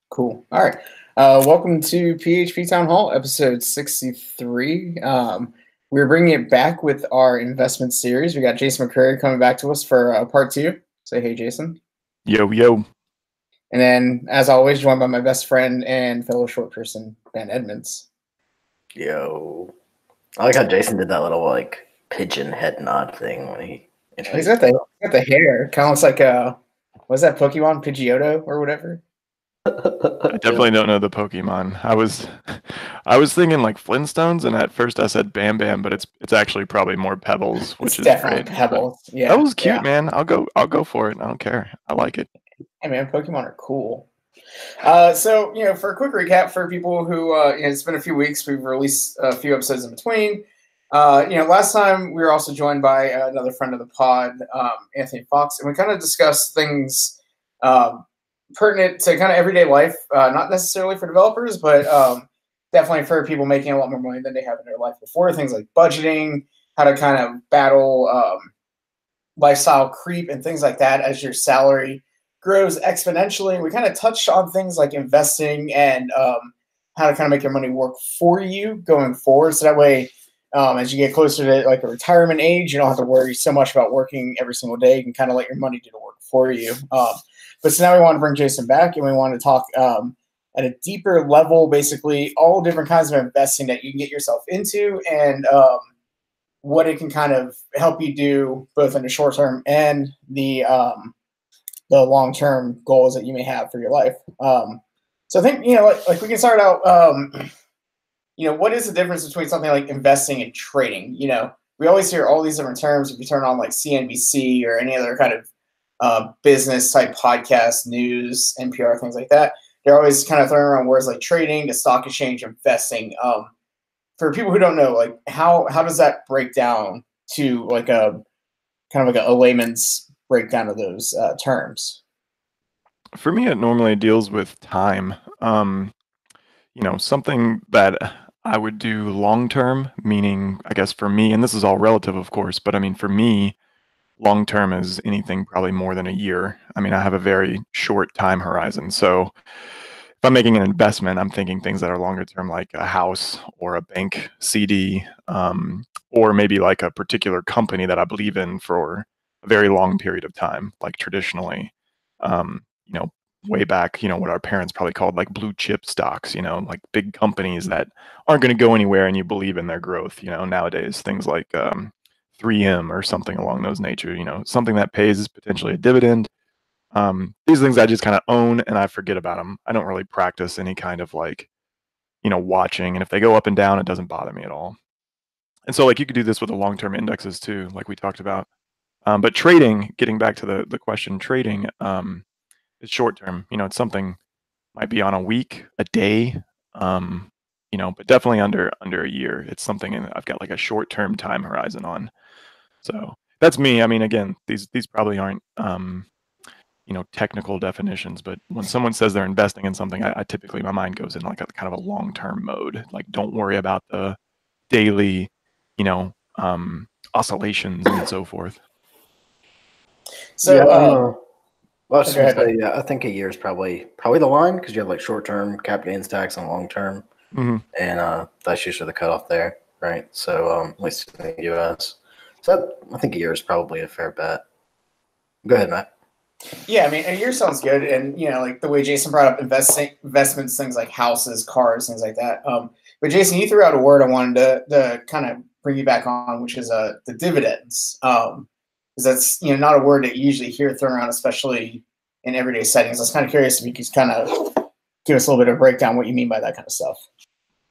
Cool. All right. Welcome to PHP Town Hall, episode 63. We're bringing it back with our investment series. We got Jason McCurry coming back to us for part two. Say hey, Jason. Yo, yo. And then, as always, joined by my best friend and fellow short person, Ben Edmonds. Yo. I like how Jason did that little pigeon head nod thing when he He's got the hair. Kind of looks like what's that Pokemon? Pidgeotto or whatever? I definitely don't know the Pokemon. I was thinking like Flintstones, and at first I said Bam Bam, but it's actually probably more Pebbles, which is definitely great. Pebbles. Yeah, Pebbles cute, man. I'll go for it. I don't care. I like it. Hey man, Pokemon are cool. So for a quick recap for people who it's been a few weeks, we've released a few episodes in between. Last time we were also joined by another friend of the pod, Anthony Fox, and we kind of discussed things pertinent to kind of everyday life, not necessarily for developers, but definitely for people making a lot more money than they have in their life before. Things like budgeting, how to kind of battle lifestyle creep and things like that as your salary grows exponentially. We kind of touched on things like investing and how to kind of make your money work for you going forward. So that way, as you get closer to like a retirement age, you don't have to worry so much about working every single day. You can kind of let your money do the work for you. But so now we want to bring Jason back, and we want to talk at a deeper level, basically all different kinds of investing that you can get yourself into, and what it can kind of help you do both in the short term and the long term goals that you may have for your life. So I think like we can start out. What is the difference between something like investing and trading? We always hear all these different terms. If you turn on like CNBC or any other kind of business type podcast, news, NPR, things like that, they're always kind of throwing around words like trading, the stock exchange, investing. For people who don't know, like how does that break down to like a kind of like a layman's breakdown of those terms? For me, it normally deals with time. Something that I would do long term, meaning I guess for me, and this is all relative, of course, but I mean for me, long term is anything probably more than a year. I mean, I have a very short time horizon. So if I'm making an investment, I'm thinking things that are longer term, like a house or a bank CD, or maybe like a particular company that I believe in for a very long period of time, like traditionally, um, you know, way back, what our parents probably called like blue chip stocks, like big companies that aren't going to go anywhere and you believe in their growth, nowadays, things like 3M or something along those nature, something that pays potentially a dividend. These things I just kind of own and I forget about them. I don't really practice any kind of like, watching. And if they go up and down, it doesn't bother me at all. And so like you could do this with the long-term indexes too, like we talked about. But trading, getting back to the question, trading is short-term. It's something might be on a week, a day, but definitely under a year. It's something I've got like a short-term time horizon on. So that's me. I mean, again, these probably aren't technical definitions, but when someone says they're investing in something, I typically my mind goes in like a kind of a long-term mode. Like, don't worry about the daily, oscillations and so forth. So yeah, I don't know. Well, I was go just ahead, gonna say, yeah, I think a year is probably the line because you have like short term cap gains tax and long term, Mm-hmm. and that's usually the cutoff there, right? So at least in the U.S. So I think a year is probably a fair bet. Go ahead, Matt. Yeah, I mean, a year sounds good, and like the way Jason brought up investments, things like houses, cars, things like that. But Jason, you threw out a word I wanted to kind of bring you back on, which is the dividends. Because that's not a word that you usually hear thrown around, especially in everyday settings. I was kind of curious if you could kind of give us a little bit of breakdown what you mean by that kind of stuff.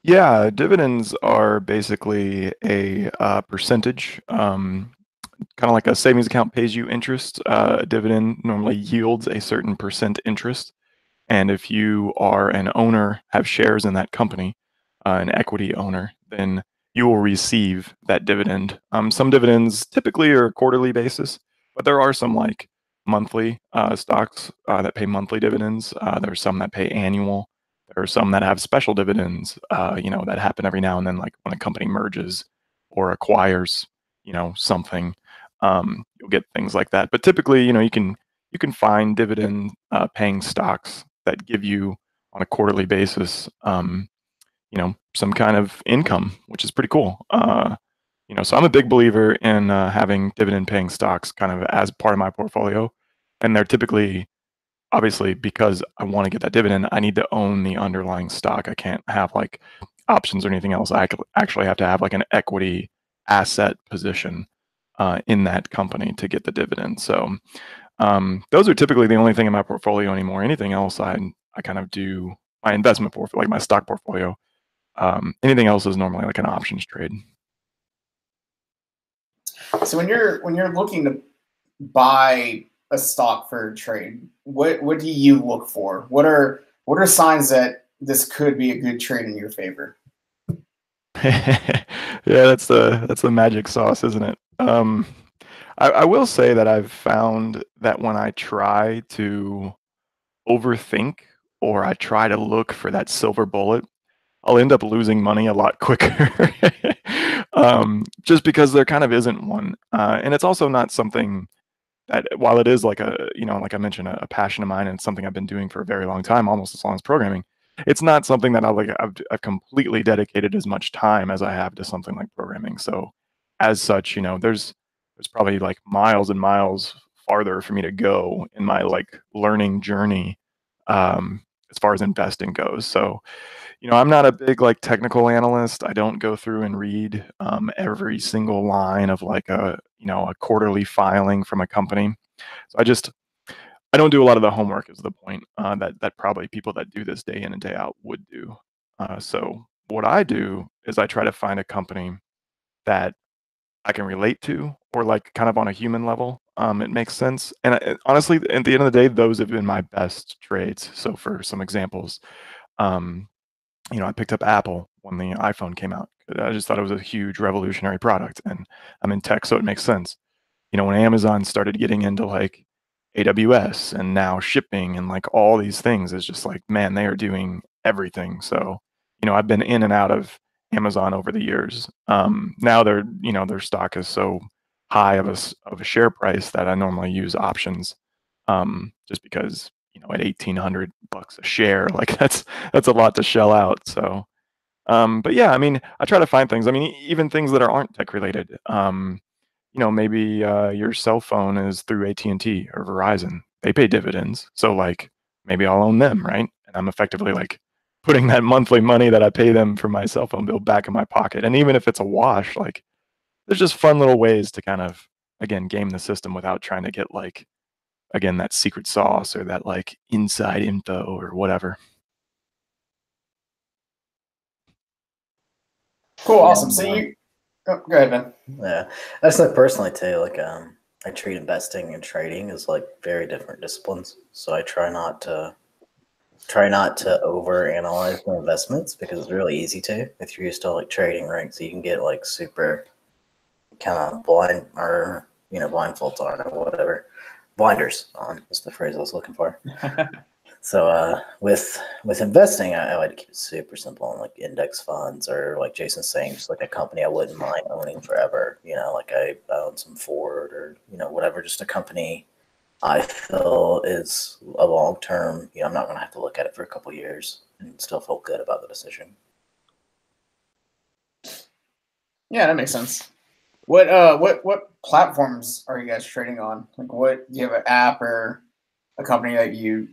Yeah, dividends are basically a percentage, kind of like a savings account pays you interest. A dividend normally yields a certain percent interest. And if you are an owner, have shares in that company, an equity owner, then you will receive that dividend. Some dividends typically are a quarterly basis, but there are some like monthly stocks that pay monthly dividends. There are some that pay annual. There are some that have special dividends, that happen every now and then, like when a company merges or acquires, something. You'll get things like that. But typically, you can find dividend paying stocks that give you on a quarterly basis, some kind of income, which is pretty cool. So I'm a big believer in having dividend-paying stocks kind of as part of my portfolio, and they're typically, obviously, because I want to get that dividend, I need to own the underlying stock. I can't have like options or anything else. I actually have to have like an equity asset position in that company to get the dividend. So those are typically the only thing in my portfolio anymore. Anything else, I kind of do my investment portfolio, like my stock portfolio. Anything else is normally like an options trade. So when you're looking to buy a stock for a trade, what do you look for? What are signs that this could be a good trade in your favor? Yeah, that's the magic sauce, isn't it? I will say that I've found that when I try to overthink or I try to look for that silver bullet, I'll end up losing money a lot quicker. Just because there kind of isn't one. And it's also not something that, while it is like like I mentioned, a passion of mine and it's something I've been doing for a very long time, almost as long as programming. It's not something that I've completely dedicated as much time as I have to something like programming. So as such, there's probably like miles and miles farther for me to go in my like learning journey as far as investing goes. So I'm not a big like technical analyst. I don't go through and read every single line of like a quarterly filing from a company. So I don't do a lot of the homework. Is the point that probably people that do this day in and day out would do. So what I do is I try to find a company that I can relate to, or like kind of on a human level. It makes sense. And honestly, at the end of the day, those have been my best trades. So for some examples, um, I picked up Apple when the iPhone came out. I just thought it was a huge revolutionary product, and I'm in tech, so it makes sense. When Amazon started getting into like AWS and now shipping and like all these things, is just like, man, they are doing everything. So, I've been in and out of Amazon over the years. Now their stock is so high of a share price that I normally use options, just because at $1,800 a share, like that's a lot to shell out. So, but yeah, I mean, I try to find things. I mean, even things that aren't tech related. Maybe your cell phone is through AT&T or Verizon. They pay dividends, so like maybe I'll own them, right? And I'm effectively like putting that monthly money that I pay them for my cell phone bill back in my pocket. And even if it's a wash, like there's just fun little ways to kind of again game the system without trying to get like again that secret sauce or that like inside info or whatever. Cool, Yeah, awesome. So go ahead, Ben. yeah. That's like personally too. Like, I treat investing and trading as like very different disciplines. So I try not to over analyze my investments because it's really easy to if you're used to like trading, right? So you can get like super kind of blind or blindfolds on or whatever. Blinders on is the phrase I was looking for. So with investing, I like to keep it super simple on like index funds or like Jason's saying, just like a company I wouldn't mind owning forever. Like I own some Ford or whatever, just a company I feel is a long term. I'm not going to have to look at it for a couple of years and still feel good about the decision. Yeah, that makes sense. What platforms are you guys trading on? Like, what do you have an app or a company that you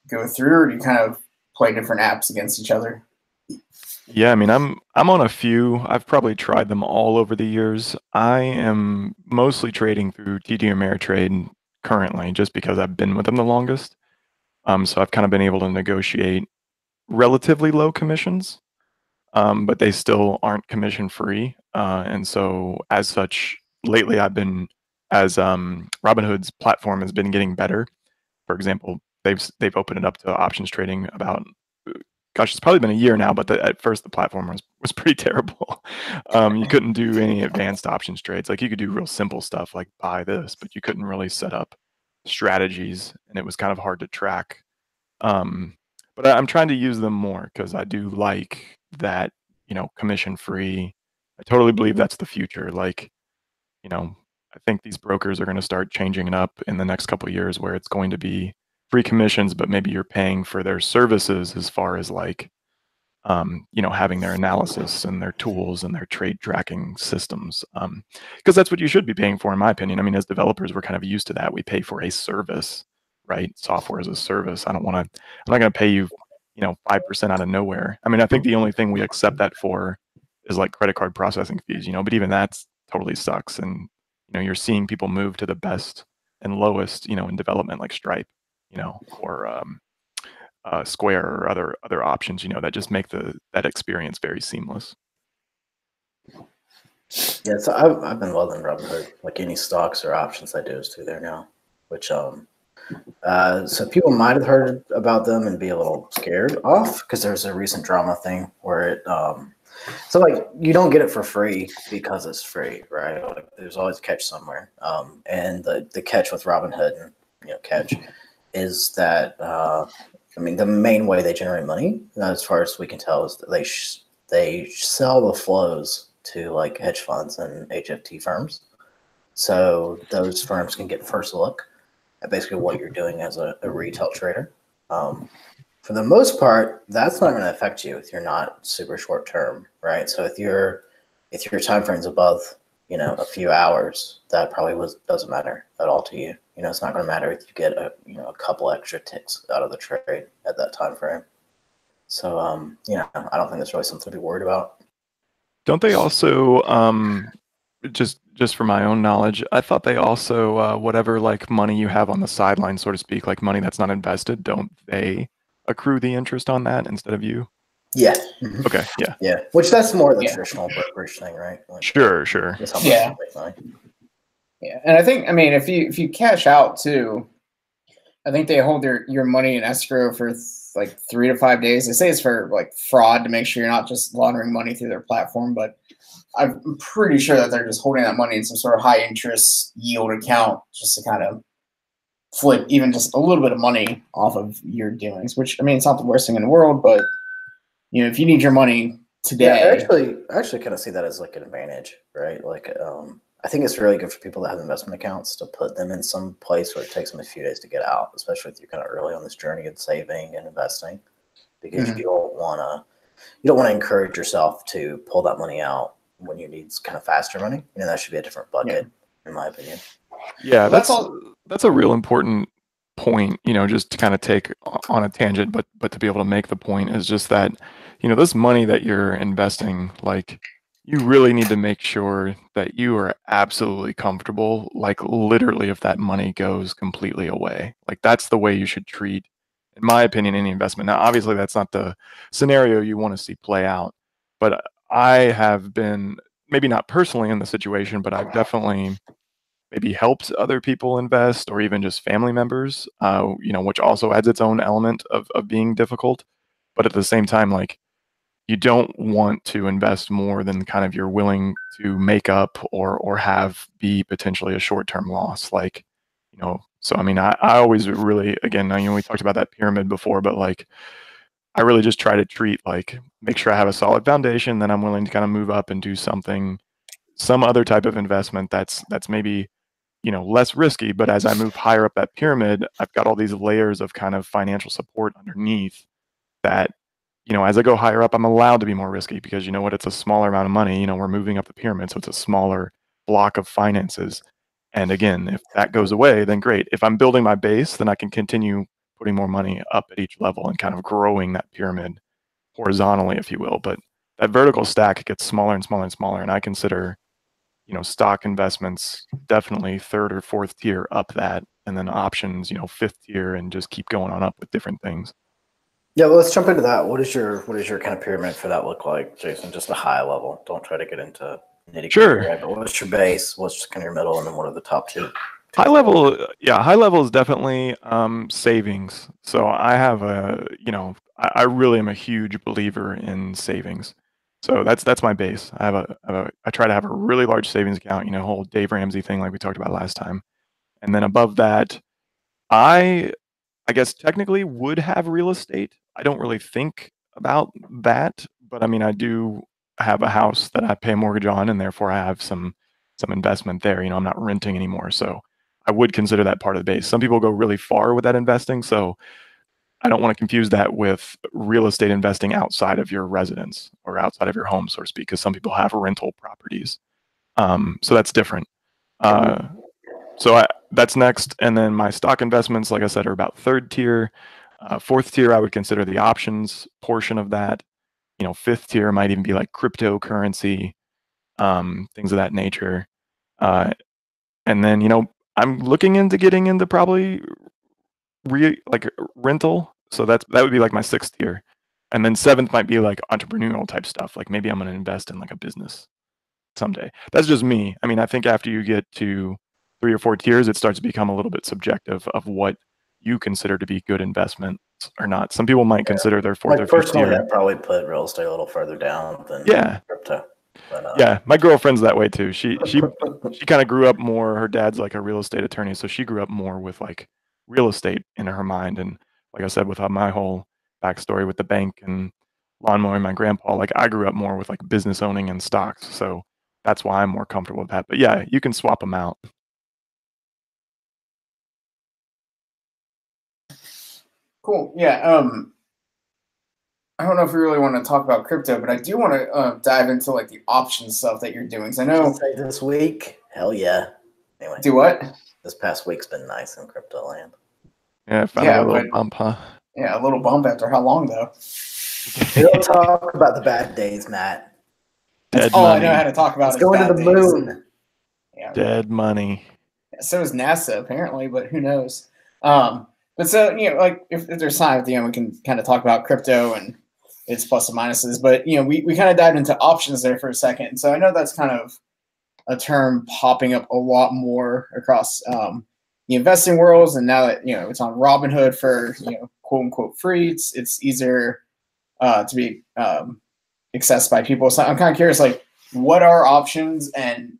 go through, or do you kind of play different apps against each other? Yeah, I mean, I'm on a few. I've probably tried them all over the years. I am mostly trading through TD Ameritrade currently, just because I've been with them the longest. So I've kind of been able to negotiate relatively low commissions, but they still aren't commission free. And so as such, lately I've been as Robinhood's platform has been getting better. For example, they've opened it up to options trading about gosh, it's probably been a year now, but at first the platform was pretty terrible. You couldn't do any advanced options trades. Like you could do real simple stuff like buy this, but you couldn't really set up strategies, and it was kind of hard to track. But I'm trying to use them more because I do like that, commission free. I totally believe that's the future. Like, I think these brokers are going to start changing it up in the next couple of years, where it's going to be free commissions, but maybe you're paying for their services as far as like, having their analysis and their tools and their trade tracking systems. Because that's what you should be paying for, in my opinion. I mean, as developers, we're kind of used to that. We pay for a service, right? Software as a service. I'm not going to pay you, 5% out of nowhere. I mean, I think the only thing we accept that for is like credit card processing fees, but even that's totally sucks. And, you're seeing people move to the best and lowest, in development like Stripe, or Square or other options, that just make that experience very seamless. Yeah, so I've been loving Robinhood. Like any stocks or options I do is through there now, which so people might have heard about them and be a little scared off because there's a recent drama thing where it so like you don't get it for free because it's free, right? Like there's always a catch somewhere. And the catch with Robinhood and catch is that I mean the main way they generate money, as far as we can tell, is that they sell the flows to like hedge funds and HFT firms. So those firms can get first look at basically what you're doing as a retail trader. For the most part, that's not going to affect you if you're not super short term, right? So if your time frame's above, a few hours, that probably doesn't matter at all to you. It's not going to matter if you get a couple extra ticks out of the trade at that time frame. So I don't think that's really something to be worried about. Don't they also, just for my own knowledge, I thought they also, whatever like money you have on the sideline, so to speak, like money that's not invested, don't they accrue the interest on that instead of you? Yeah. Okay. Yeah. Yeah. Which that's more the traditional brokerage thing, right? Like, sure. Yeah. Yeah. And I think, I mean, if you cash out too, I think they hold your money in escrow for like 3 to 5 days. They say it's for like fraud to make sure you're not just laundering money through their platform, but I'm pretty sure that they're just holding that money in some sort of high interest yield account just to kind of flip even just a little bit of money off of your dealings, which I mean, it's not the worst thing in the world, but if you need your money today. Yeah, I actually kind of see that as like an advantage, right? Like, I think it's really good for people that have investment accounts to put them in some place where it takes them a few days to get out, especially if you're kind of early on this journey of saving and investing, because you don't want to encourage yourself to pull that money out when you need kind of faster money. That should be a different bucket, in my opinion. Yeah, that's a real important point, just to kind of take on a tangent, but to be able to make the point is just that, this money that you're investing, like you really need to make sure that you are absolutely comfortable, like literally if that money goes completely away. Like that's the way you should treat, in my opinion, any investment. Now, obviously that's not the scenario you want to see play out, but I have been, maybe not personally in the situation, but I've definitely maybe helped other people invest or even just family members, which also adds its own element of being difficult. But at the same time, like you don't want to invest more than kind of you're willing to make up or have be potentially a short-term loss. Like, so I mean, I always really, again, we talked about that pyramid before, but like I really just try to treat like make sure I have a solid foundation, then I'm willing to kind of move up and do some other type of investment that's maybe less risky, but as I move higher up that pyramid, I've got all these layers of kind of financial support underneath that, as I go higher up, I'm allowed to be more risky because you know what, it's a smaller amount of money, we're moving up the pyramid, so it's a smaller block of finances. And again, if that goes away, then great. If I'm building my base, then I can continue putting more money up at each level and kind of growing that pyramid horizontally, if you will. But that vertical stack gets smaller and smaller and smaller. And I consider stock investments definitely third or fourth tier up that, and then options, fifth tier, and just keep going on up with different things. Yeah, well, let's jump into that. What is your kind of pyramid for that look like, Jason? Just a high level. Don't try to get into nitty-gritty. Sure. Right? But what's your base? What's kind of your middle, and then what are the top two? High level, high level is definitely savings. So I have I really am a huge believer in savings. So that's my base. I try to have a really large savings account, whole Dave Ramsey thing like we talked about last time. And then above that, I guess technically would have real estate. I don't really think about that, but I mean I do have a house that I pay a mortgage on, and therefore I have some investment there. I'm not renting anymore, so I would consider that part of the base. Some people go really far with that investing, so I don't want to confuse that with real estate investing outside of your residence or outside of your home, so to speak, because some people have rental properties. So that's different. That's next. And then my stock investments, like I said, are about third tier. Fourth tier, I would consider the options portion of that. Fifth tier might even be like cryptocurrency, things of that nature. And then, I'm looking into getting into probably like rental. So that would be like my sixth tier. And then seventh might be like entrepreneurial type stuff. Like maybe I'm going to invest in like a business someday. That's just me. I mean, I think after you get to 3 or 4 tiers, it starts to become a little bit subjective of what you consider to be good investments or not. Some people might consider their fourth or fifth tier. I'd probably put real estate a little further down than crypto. But, yeah, my girlfriend's that way too. She kind of grew up more. Her dad's like a real estate attorney, so she grew up more with like real estate in her mind. And like I said, with my whole backstory with the bank and lawnmower and my grandpa, like I grew up more with like business owning and stocks. So that's why I'm more comfortable with that. But yeah, you can swap them out. Cool. Yeah. I don't know if we really want to talk about crypto, but I do want to dive into like the option stuff that you're doing. Because I know this week, hell yeah. Anyway, do what? This past week's been nice in crypto land. Yeah, a little bump, huh? Yeah, a little bump after how long though? We don't talk about the bad days, Matt. That's all I know how to talk about. It's going to the moon. Yeah, dead money. So is NASA apparently, but who knows? But so like if there's time at the end, we can kind of talk about crypto and its plus and minuses. But we kind of dived into options there for a second. So I know that's kind of a term popping up a lot more across the investing worlds, and now that it's on Robinhood for quote unquote free, it's easier to be accessed by people. So I'm kind of curious, like, what are options and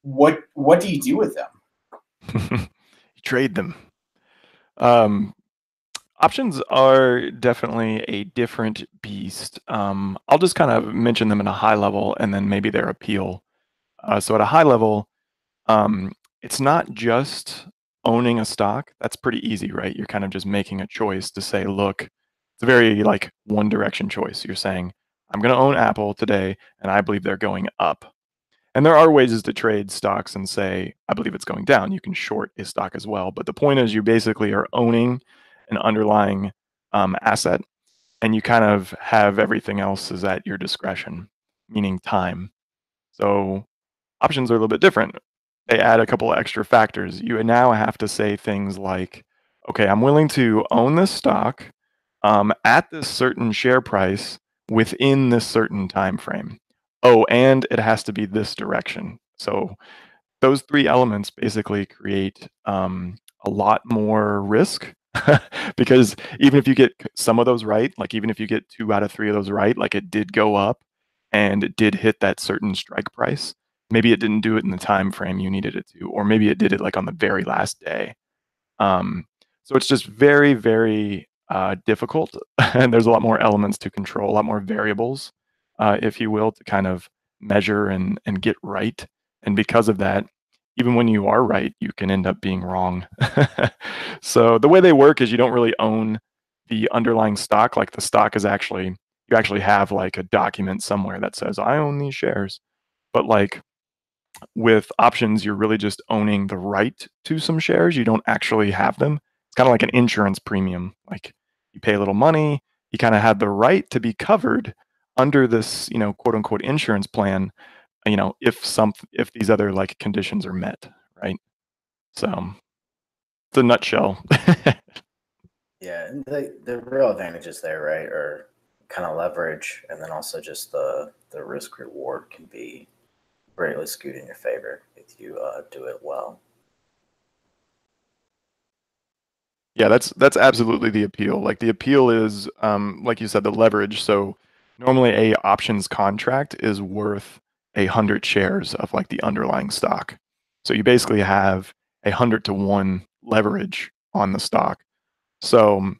what do you do with them? You trade them. Options are definitely a different beast. I'll just kind of mention them in a high level and then maybe their appeal. So at a high level, it's not just owning a stock. That's pretty easy, right? You're kind of just making a choice to say, look, it's a very like one direction choice. You're saying, I'm going to own Apple today, and I believe they're going up. And there are ways to trade stocks and say, I believe it's going down. You can short a stock as well. But the point is, you basically are owning an underlying asset, and you kind of have everything else is at your discretion, meaning time. So options are a little bit different. They add a couple of extra factors. You now have to say things like, okay, I'm willing to own this stock at this certain share price within this certain time frame. Oh, and it has to be this direction. So those 3 elements basically create a lot more risk because even if you get some of those right, like even if you get 2 out of 3 of those right, like it did go up and it did hit that certain strike price, maybe it didn't do it in the time frame you needed it to, or maybe it did it like on the very last day. So it's just very, very difficult, and there's a lot more elements to control, a lot more variables, if you will, to kind of measure and get right. And because of that, even when you are right, you can end up being wrong. So the way they work is you don't really own the underlying stock. Like the stock is actually, you actually have like a document somewhere that says, I own these shares. But like with options, you're really just owning the right to some shares. You don't actually have them. It's kind of like an insurance premium. Like you pay a little money, you kind of have the right to be covered under this, quote unquote insurance plan, if these other like conditions are met, right? So it's a nutshell. Yeah, and the real advantages there, right, are kind of leverage, and then also just the risk reward can be greatly skewed in your favor if you do it well. Yeah, that's absolutely the appeal. Like the appeal is, like you said, the leverage. So normally a options contract is worth 100 shares of like the underlying stock. So you basically have 100-to-1 leverage on the stock. So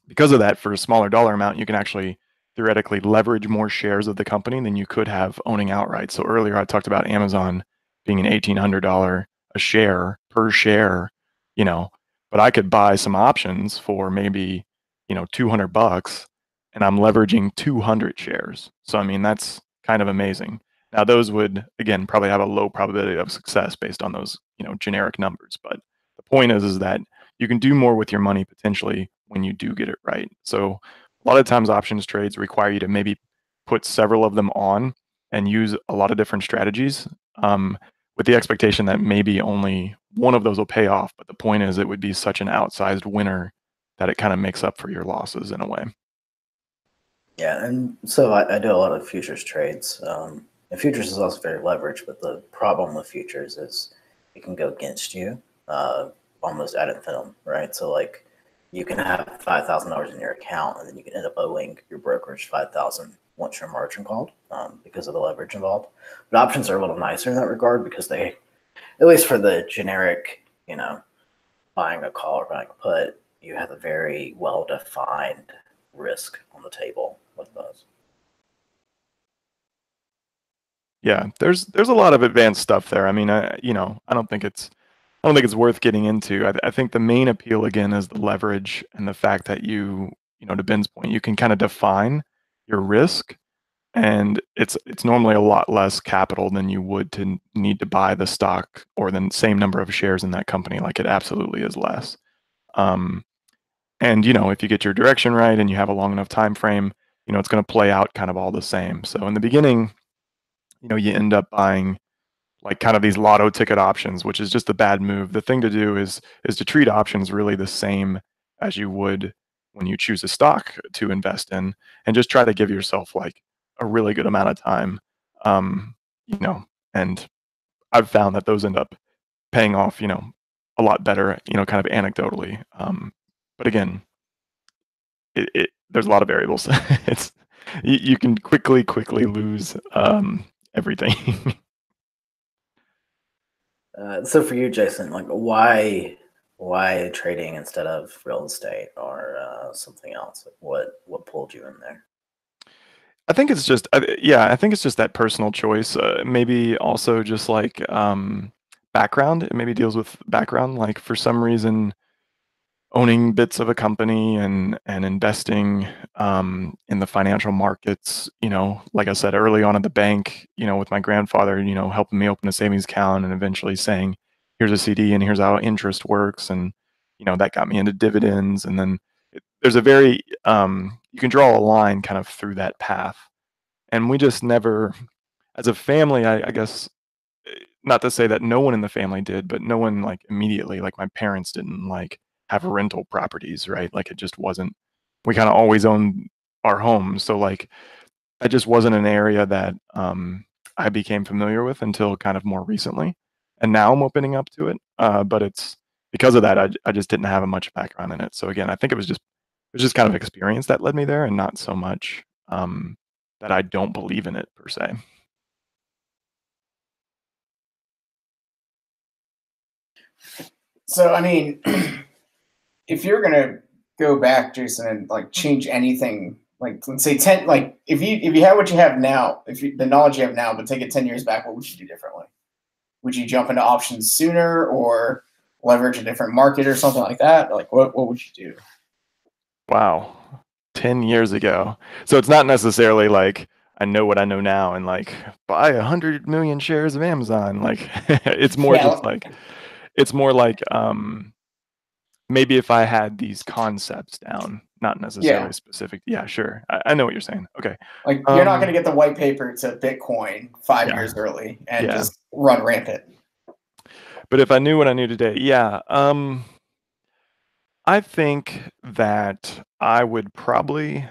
because of that, for a smaller dollar amount, you can actually theoretically leverage more shares of the company than you could have owning outright. So earlier I talked about Amazon being an $1,800 a share per share, you know, but I could buy some options for maybe, $200 and I'm leveraging 200 shares. So, I mean, that's kind of amazing. Now, those would, again, probably have a low probability of success based on those, generic numbers. But the point is that you can do more with your money potentially when you do get it right. So a lot of times options trades require you to maybe put several of them on and use a lot of different strategies, with the expectation that maybe only one of those will pay off. But the point is, it would be such an outsized winner that it kind of makes up for your losses in a way. Yeah, and so I do a lot of futures trades. And futures is also very leveraged, but the problem with futures is it can go against you almost ad infinitum, right? So like you can have $5,000 in your account, and then you can end up owing your brokerage 5,000 once your margin called because of the leverage involved. But options are a little nicer in that regard because they, at least for the generic, buying a call or buying a put, you have a very well-defined risk on the table with those. Yeah, there's a lot of advanced stuff there. I mean, I don't think it's worth getting into. I think the main appeal again is the leverage and the fact that to Ben's point, you can kind of define your risk, and it's normally a lot less capital than you would to need to buy the stock or the same number of shares in that company. Like, it absolutely is less. And if you get your direction right and you have a long enough time frame, it's going to play out kind of all the same. So in the beginning, you end up buying like kind of these lotto ticket options, which is just a bad move. The thing to do is to treat options really the same as you would when you choose a stock to invest in, and just try to give yourself like a really good amount of time. Um, you know, and I've found that those end up paying off, a lot better, kind of anecdotally. But again, there's a lot of variables. It's you can quickly lose everything. So for you, Jason, like why trading instead of real estate or something else? Like what pulled you in there? I think it's just, yeah, I think it's just that personal choice. Maybe also just like background. It maybe deals with background. Like for some reason, owning bits of a company and investing in the financial markets. Like I said early on at the bank, with my grandfather, helping me open a savings account and eventually saying, "Here's a CD and here's how interest works," and that got me into dividends. And then there's a very you can draw a line kind of through that path, and we just never, as a family, I guess, not to say that no one in the family did, but no one like immediately, like my parents didn't like have rental properties, right? Like it just wasn't, we kind of always owned our home. So like that just wasn't an area that I became familiar with until kind of more recently. And now I'm opening up to it. But it's because of that, I just didn't have a much background in it. So again, I think it was just kind of experience that led me there, and not so much that I don't believe in it per se. So, I mean, if you're gonna go back, Jason, and like change anything, like let's say 10, like if you have what you have now, the knowledge you have now, but take it 10 years back, what would you do differently? Would you jump into options sooner, or leverage a different market or something like that? Like, what would you do? Wow. 10 years ago. So it's not necessarily like I know what I know now and like buy 100 million shares of Amazon. Like it's more just Yeah, like it's more like maybe if I had these concepts down, not yeah. necessarily specific. Yeah, sure. I know what you're saying. Okay. Like you're not going Um to get the white paper to Bitcoin 5 years yeah. early and Yeah. just run rampant. But if I knew what I knew today, yeah. I think that I would probably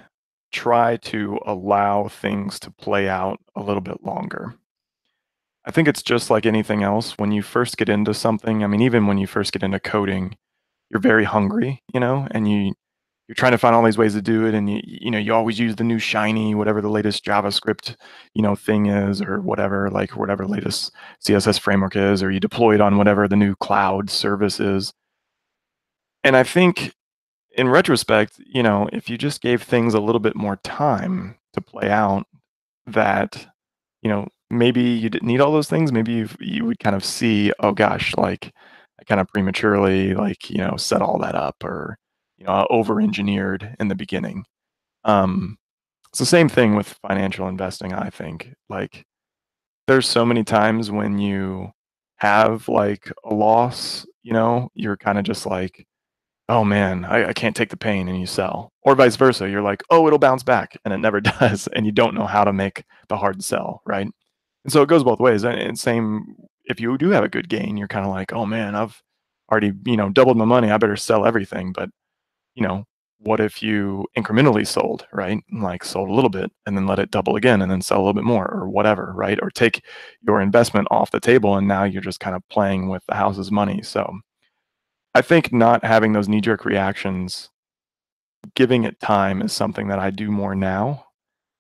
try to allow things to play out a little bit longer. I think it's just like anything else. When you first get into something, I mean, even when you first get into coding, you're very hungry, and you're trying to find all these ways to do it, and you always use the new shiny, whatever the latest JavaScript, thing is, or whatever, like whatever latest CSS framework is, or you deploy it on whatever the new cloud service is. And I think in retrospect, if you just gave things a little bit more time to play out, that maybe you didn't need all those things. Maybe you would kind of see, oh gosh, like I kind of prematurely set all that up, or over engineered in the beginning. It's the same thing with financial investing, I think. Like, there's so many times when you have like a loss, you're kind of just like, oh man, I can't take the pain, and you sell. Or vice versa. You're like, oh, it'll bounce back, and it never does, and you don't know how to make the hard sell, right? And so it goes both ways. And same, if you do have a good gain, you're kind of like, oh man, I've already, doubled my money. I better sell everything. But, you know, what if you incrementally sold, right? Like sold a little bit and then let it double again and then sell a little bit more or whatever, right? Or take your investment off the table and now you're just kind of playing with the house's money. So I think not having those knee-jerk reactions, giving it time, is something that I do more now,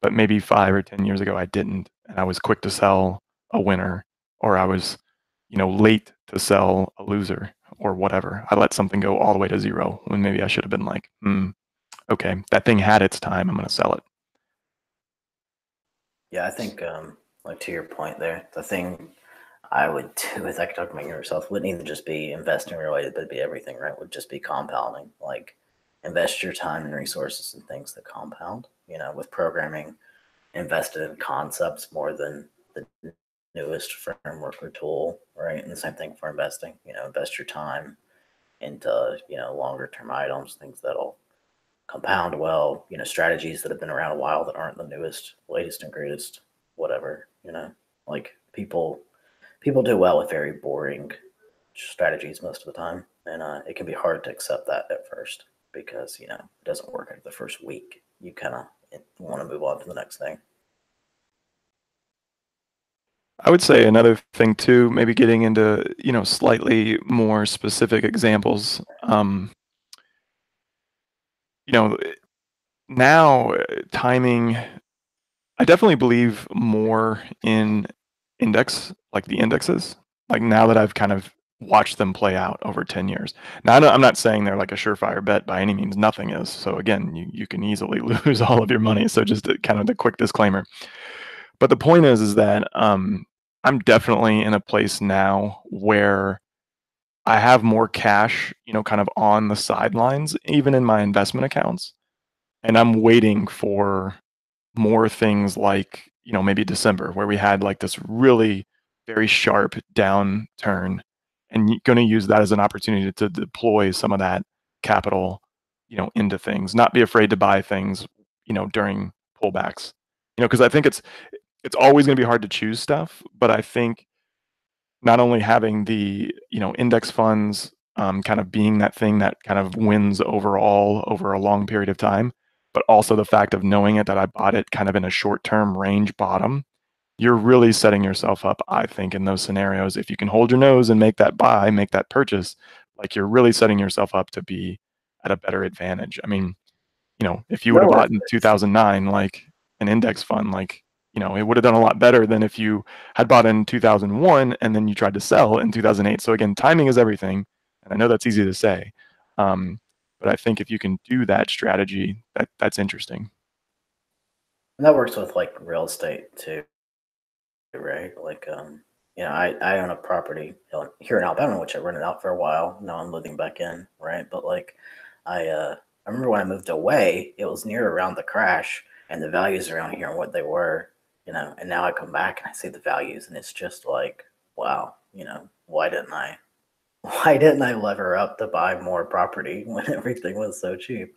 but maybe 5 or 10 years ago I didn't, and I was quick to sell a winner, or I was, late to sell a loser or whatever. I let something go all the way to zero when maybe I should have been like, okay, that thing had its time. I'm going to sell it. Yeah, I think, like to your point there, the thing I would do is, I could talk about yourself, wouldn't even just be investing related, but it'd be everything, right? Would just be compounding. Like, invest your time and resources in things that compound. With programming, invested in concepts more than the newest framework or tool, right? And the same thing for investing. Invest your time into longer term items, things that'll compound well. Strategies that have been around a while that aren't the newest, latest, and greatest, whatever. Like people do well with very boring strategies most of the time, and it can be hard to accept that at first because it doesn't work after the first week. You kind of want to move on to the next thing. I would say another thing too, maybe getting into, slightly more specific examples. Now timing, I definitely believe more in like the indexes. Like, now that I've kind of watched them play out over 10 years. Now, I'm not saying they're like a surefire bet by any means. Nothing is. So again, you can easily lose all of your money. So just kind of the quick disclaimer. But the point is that I'm definitely in a place now where I have more cash, kind of on the sidelines, even in my investment accounts. And I'm waiting for more things like, maybe December, where we had like this really very sharp downturn, and going to use that as an opportunity to deploy some of that capital, into things, not be afraid to buy things, during pullbacks, because I think it's always going to be hard to choose stuff, but I think not only having the, index funds, kind of being that thing that kind of wins overall over a long period of time, but also the fact of knowing it, that I bought it kind of in a short-term range bottom, you're really setting yourself up, I think, in those scenarios. If you can hold your nose and make that buy, make that purchase, like, you're really setting yourself up to be at a better advantage. I mean, if you would have bought in 2009, like an index fund, like, it would have done a lot better than if you had bought in 2001 and then you tried to sell in 2008. So again, timing is everything. And I know that's easy to say. But I think if you can do that strategy, that's interesting. And that works with like real estate too, right? Like, I own a property here in Alabama, which I rented out for a while. Now I'm living back in, right? But like, I remember when I moved away, it was near around the crash, and the values around here and what they were, and now I come back and I see the values, and it's just like, wow, why didn't I lever up to buy more property when everything was so cheap?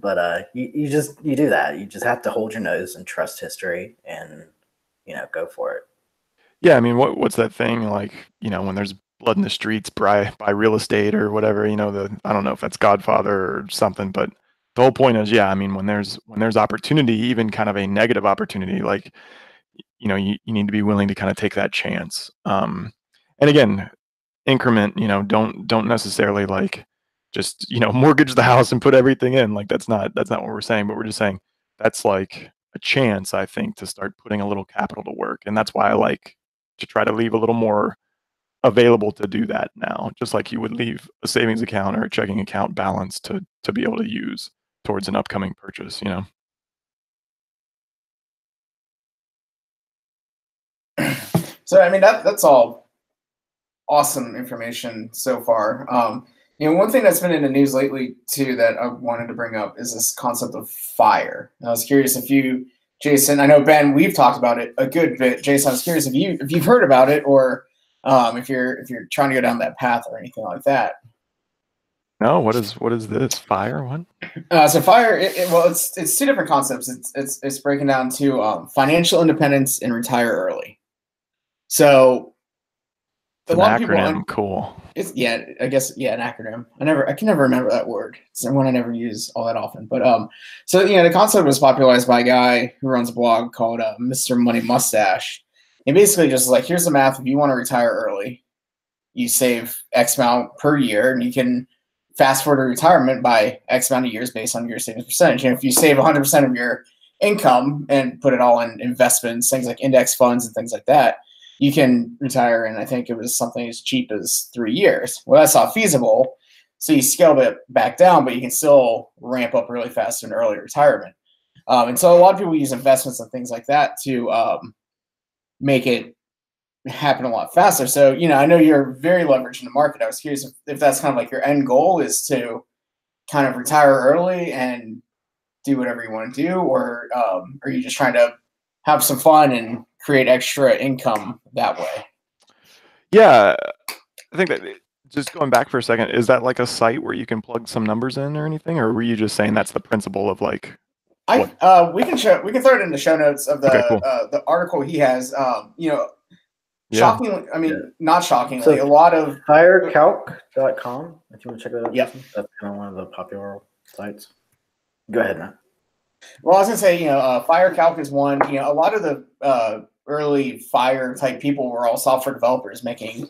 But you do that. You just have to hold your nose and trust history, and go for it. Yeah, I mean, what's that thing like? When there's blood in the streets, buy real estate or whatever. I don't know if that's Godfather or something, but the whole point is, yeah. I mean, when there's opportunity, even kind of a negative opportunity, like, you need to be willing to kind of take that chance. And again, increment. Don't necessarily like just mortgage the house and put everything in. Like, that's not what we're saying. But we're just saying that's like a chance, I think, to start putting a little capital to work, and that's why I like to try to leave a little more available to do that now, just like you would leave a savings account or a checking account balance to be able to use towards an upcoming purchase. So I mean that's all awesome information so far. One thing that's been in the news lately too that I wanted to bring up is this concept of fire. I was curious if you, Jason, I know Ben, we've talked about it a good bit. Jason, I was curious if you've heard about it, or if you're trying to go down that path or anything like that. No, what is this? Fire? What? So fire, it's two different concepts. It's breaking down to financial independence and retire early. So it's a lot of people, cool. It's I guess an acronym. I can never remember that word. It's one I never use all that often. But so the concept was popularized by a guy who runs a blog called Mr. Money Mustache. And basically just like, here's the math. If you want to retire early, you save X amount per year, and you can fast forward to retirement by X amount of years based on your savings percentage. And if you save 100% of your income and put it all in investments, things like index funds and things like that, you can retire in, I think it was something as cheap as 3 years. Well, that's not feasible. So you scale it back down, but you can still ramp up really fast in early retirement. And so a lot of people use investments and things like that to make it happen a lot faster. So, I know you're very leveraged in the market. I was curious if that's kind of like your end goal is to kind of retire early and do whatever you want to do, or are you just trying to have some fun and create extra income that way? Yeah, I think that just going back for a second, is that like a site where you can plug some numbers in or anything, or were you just saying that's the principle of like? We can throw it in the show notes of the the article he has. Shockingly, I mean, not shockingly, so a lot of firecalc.com. If you want to check that out, yep. That's kind of one of the popular sites. Go ahead, Matt. Well, I was gonna say, FireCalc is one. A lot of the early Fire type people were all software developers making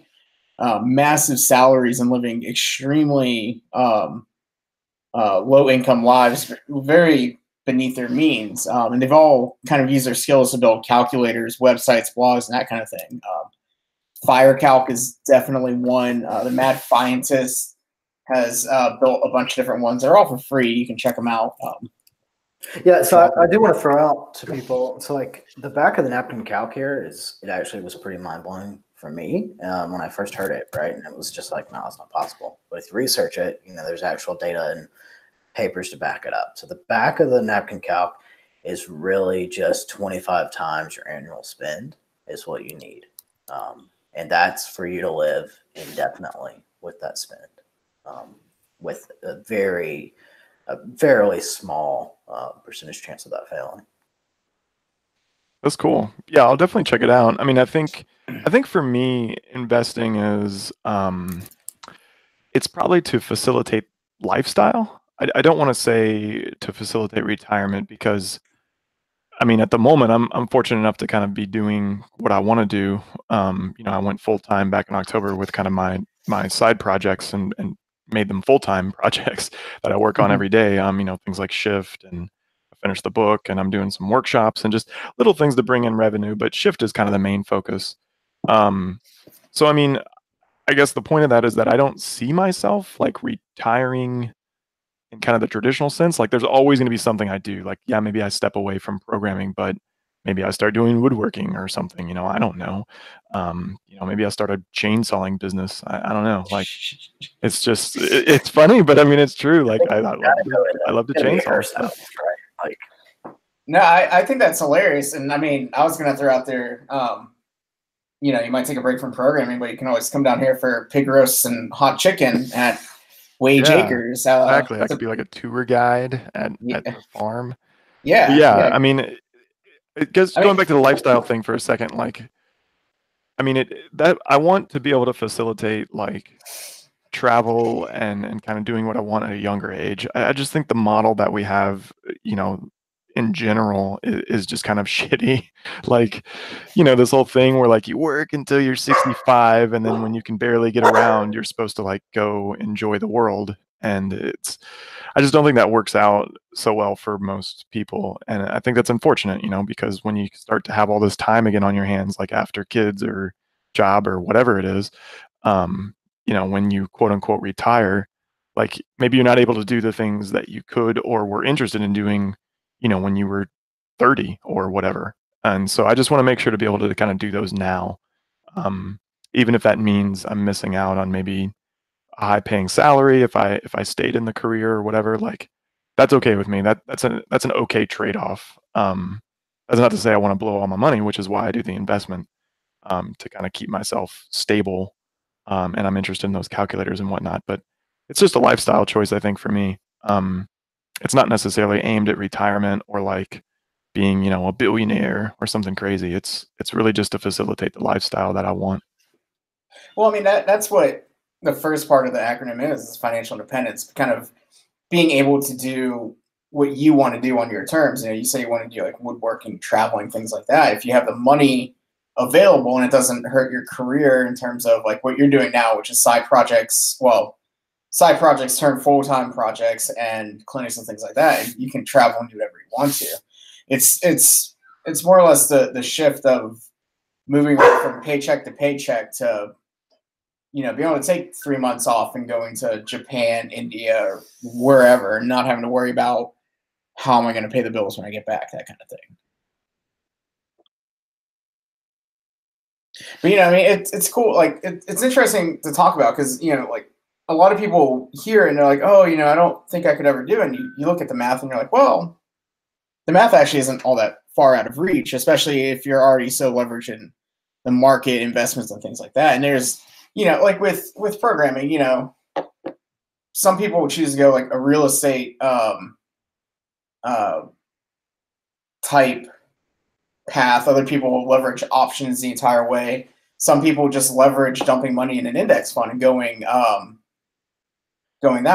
massive salaries and living extremely low income lives, very beneath their means. And they've all kind of used their skills to build calculators, websites, blogs, and that kind of thing. FireCalc is definitely one. The Mad Scientist has built a bunch of different ones. They're all for free. You can check them out. Yeah, so I do want to throw out to people. So like the back of the napkin calc here it actually was pretty mind blowing for me when I first heard it, right? And it was just like, no, it's not possible. But if you research it, there's actual data and papers to back it up. So the back of the napkin calc is really just 25 times your annual spend is what you need. And that's for you to live indefinitely with that spend, with a fairly small percentage chance of that failing. That's cool. Yeah, I'll definitely check it out. I mean, I think for me, investing is it's probably to facilitate lifestyle. I don't want to say to facilitate retirement, because I mean, at the moment, I'm fortunate enough to kind of be doing what I want to do. I went full time back in October with kind of my side projects and made them full-time projects that I work on every day. Things like Shift, and I finished the book, and I'm doing some workshops and just little things to bring in revenue, but Shift is kind of the main focus. So, I mean, I guess the point of that is that I don't see myself like retiring in kind of the traditional sense. Like there's always going to be something I do. Like, yeah, maybe I step away from programming, but maybe I start doing woodworking or something, I don't know. Maybe I start a chainsawing business. I don't know. Like, it's just, it's funny, but I mean, it's true. Like, I love to chainsaw stuff. Right? No, I think that's hilarious. And I mean, I was going to throw out there, you might take a break from programming, but you can always come down here for pig roasts and hot chicken at Wage Acres. Exactly. I could be like a tour guide at the farm. Yeah. I mean, going back to the lifestyle thing for a second, like, I mean, that I want to be able to facilitate like travel and kind of doing what I want at a younger age. I just think the model that we have, in general is just kind of shitty. Like, this whole thing where like you work until you're 65, and then when you can barely get around, you're supposed to like go enjoy the world. And I just don't think that works out so well for most people. And I think that's unfortunate, because when you start to have all this time again on your hands, like after kids or job or whatever it is, when you quote unquote retire, like maybe you're not able to do the things that you could or were interested in doing, when you were 30 or whatever. And so I just want to make sure to be able to kind of do those now. even if that means I'm missing out on maybe a high paying salary if I stayed in the career or whatever, like that's okay with me. That's an okay trade-off. That's not to say I want to blow all my money, which is why I do the investment, to kind of keep myself stable. And I'm interested in those calculators and whatnot, but it's just a lifestyle choice, I think, for me. It's not necessarily aimed at retirement or like being, a billionaire or something crazy. It's really just to facilitate the lifestyle that I want. Well, I mean that's what the first part of the acronym is financial independence, kind of being able to do what you want to do on your terms. You say you want to do like woodworking, traveling, things like that. If you have the money available and it doesn't hurt your career in terms of like what you're doing now, which is side projects. Well, side projects turn full-time projects and clinics and things like that. And you can travel and do whatever you want to. It's more or less the shift of moving from paycheck to paycheck to being able to take 3 months off and going to Japan, India, or wherever, and not having to worry about how am I going to pay the bills when I get back, that kind of thing. But I mean, it's cool. Like it's interesting to talk about because like a lot of people hear it and they're like, oh, I don't think I could ever do it. And you look at the math and you're like, well, the math actually isn't all that far out of reach, especially if you're already so leveraged in the market, investments, and things like that. And there's like with programming, some people will choose to go like a real estate type path. Other people will leverage options the entire way. Some people just leverage dumping money in an index fund and going that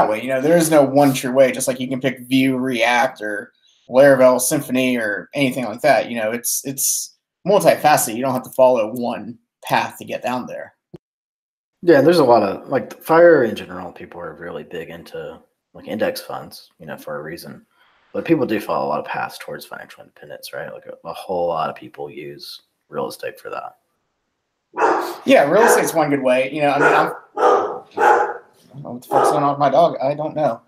way. There is no one true way. Just like you can pick Vue, React, or Laravel, Symfony, or anything like that. It's multifaceted. You don't have to follow one path to get down there. Yeah, there's a lot of like FIRE in general. People are really big into like index funds, for a reason. But people do follow a lot of paths towards financial independence, right? Like a whole lot of people use real estate for that. Yeah, real estate's one good way. I mean, I don't know what the fuck's going on with my dog. I don't know.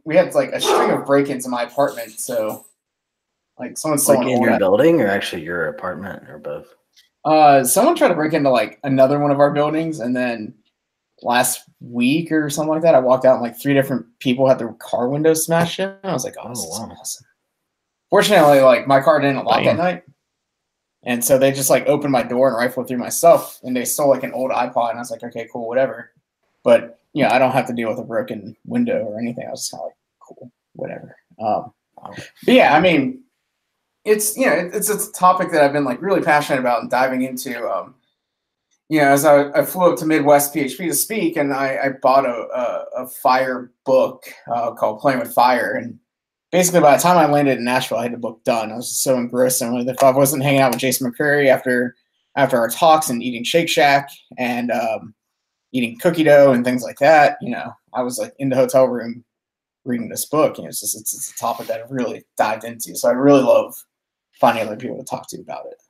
We had like a string of break-ins in my apartment, so like someone's like in your building or actually your apartment or both. Someone tried to break into like another one of our buildings, and then last week or something like that, I walked out and like 3 different people had their car windows smashed in. I was like, oh, this is awesome. Fortunately, like my car didn't lock at night. And so they just like opened my door and rifled through my stuff, and they stole like an old iPod, and I was like, okay, cool, whatever. But I don't have to deal with a broken window or anything. I was just kind of like, cool, whatever. But yeah, I mean, it's it's a topic that I've been like really passionate about and diving into. As I flew up to Midwest PHP to speak, and I bought a FIRE book called Playing with FIRE, and basically by the time I landed in Nashville, I had the book done. I was just so engrossed in it. If I wasn't hanging out with Jason McCurry after our talks and eating Shake Shack and eating cookie dough and things like that, I was like in the hotel room reading this book. It's a topic that I've really dived into. So I really love finding other people to talk to about it.